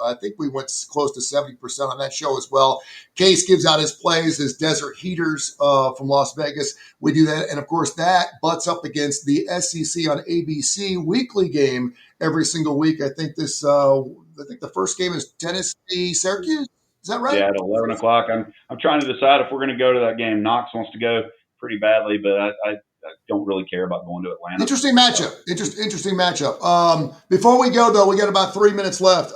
I think we went close to 70% on that show as well. Case gives out his plays, his Desert Heaters from Las Vegas. We do that. And, of course, that butts up against the SEC on ABC weekly game every single week. I think the first game is Tennessee-Syracuse. Is that right? Yeah, at 11 o'clock. I'm trying to decide if we're going to go to that game. Knox wants to go pretty badly, but I don't really care about going to Atlanta. Interesting matchup. Interesting matchup. Before we go, though, we got about 3 minutes left.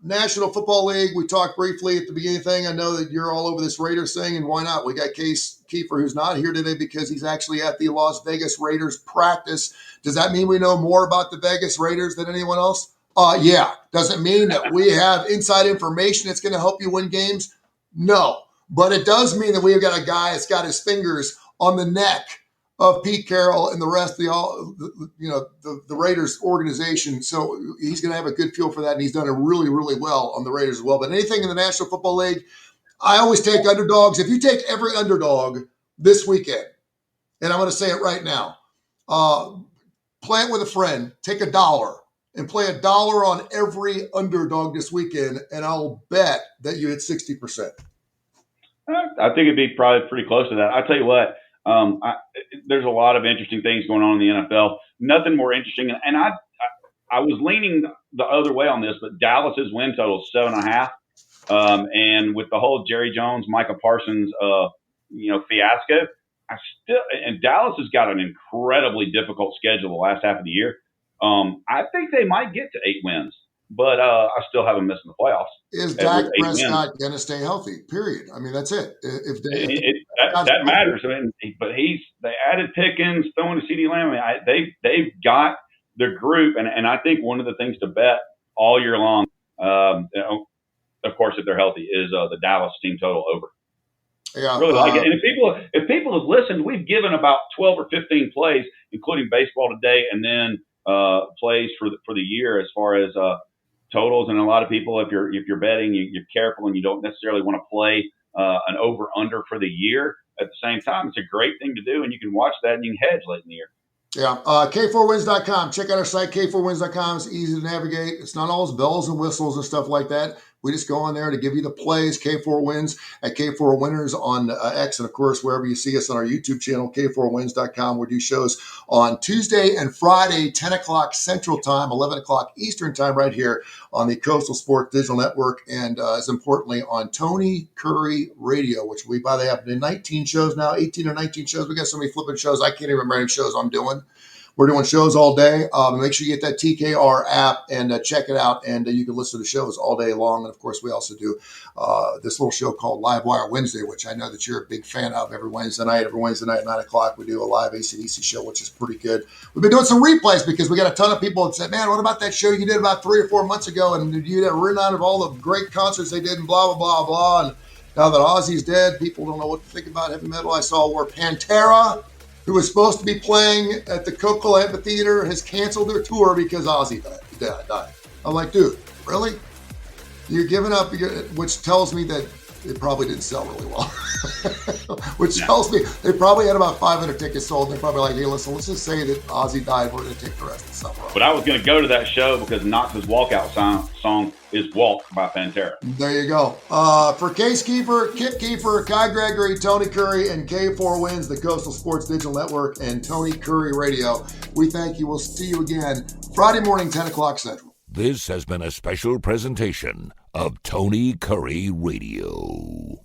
National Football League, we talked briefly at the beginning of the thing. I know that you're all over this Raiders thing, and why not? We got Kip Keefer, who's not here today because he's actually at the Las Vegas Raiders practice. Does that mean we know more about the Vegas Raiders than anyone else? Yeah. Does it mean that we have inside information that's going to help you win games? No. But it does mean that we've got a guy that's got his fingers on the neck of Pete Carroll and the rest of the Raiders organization. So he's going to have a good feel for that, and he's done it really, really well on the Raiders as well. But anything in the National Football League, I always take underdogs. If you take every underdog this weekend, and I'm going to say it right now, play it with a friend, take $1 and play $1 on every underdog this weekend, and I'll bet that you hit 60%. I think it'd be probably pretty close to that. I'll tell you what, there's a lot of interesting things going on in the NFL. Nothing more interesting. And I was leaning the other way on this, but Dallas's win total is 7.5. And with the whole Jerry Jones, Micah Parsons, fiasco, and Dallas has got an incredibly difficult schedule the last half of the year. I think they might get to 8 wins. But I still have them missing the playoffs. Is Dak Prescott going to stay healthy? Period. I mean, that's it. That matters. I mean, but they added Pickens, throwing to CeeDee Lamb. I mean, they've got the group, and I think one of the things to bet all year long, of course, if they're healthy, is the Dallas team total over. Yeah, really like it. And if people have listened, we've given about 12 or 15 plays, including baseball today, and then plays for the year as far as totals. And a lot of people, if you're betting, you're careful and you don't necessarily want to play an over under for the year. At the same time, it's a great thing to do, and you can watch that and you can hedge late in the year. Yeah, K4Wins.com. Check out our site, K4Wins.com. It's easy to navigate. It's not all bells and whistles and stuff like that. We just go on there to give you the plays, K4Wins at K4Winners on X, and, of course, wherever you see us on our YouTube channel, K4Wins.com. We do shows on Tuesday and Friday, 10 o'clock Central Time, 11 o'clock Eastern Time, right here on the Coastal Sports Digital Network, and as importantly on Tony Curry Radio, which we by the have 19 shows now, 18 or 19 shows. We got so many flipping shows, I can't even remember how many shows I'm doing. We're doing shows all day. Make sure you get that TKR app and check it out. And you can listen to shows all day long. And, of course, we also do this little show called Live Wire Wednesday, which I know that you're a big fan of every Wednesday night. Every Wednesday night at 9 o'clock, we do a live AC/DC show, which is pretty good. We've been doing some replays because we got a ton of people that said, man, what about that show you did about 3 or 4 months ago? And you had written out of all the great concerts they did and blah, blah, blah, blah. And Now that Ozzy's dead, people don't know what to think about heavy metal. I saw where Pantera, who was supposed to be playing at the Coca Amphitheater, has canceled their tour because Ozzy died. I'm like, dude, really? You're giving up, which tells me that it probably didn't sell really well. Which tells me they probably had about 500 tickets sold. They're probably like, hey, listen, let's just say that Ozzy died. We're going to take the rest of the summer off. But I was going to go to that show because Knox's walkout song is Walk by Pantera. There you go. For Case Keefer, Kip Keefer, Kai Gregory, Tony Kurre, and K4Wins, the Coastal Sports Digital Network, and Tony Kurre Radio, we thank you. We'll see you again Friday morning, 10 o'clock Central. This has been a special presentation of Tony Kurre Radio.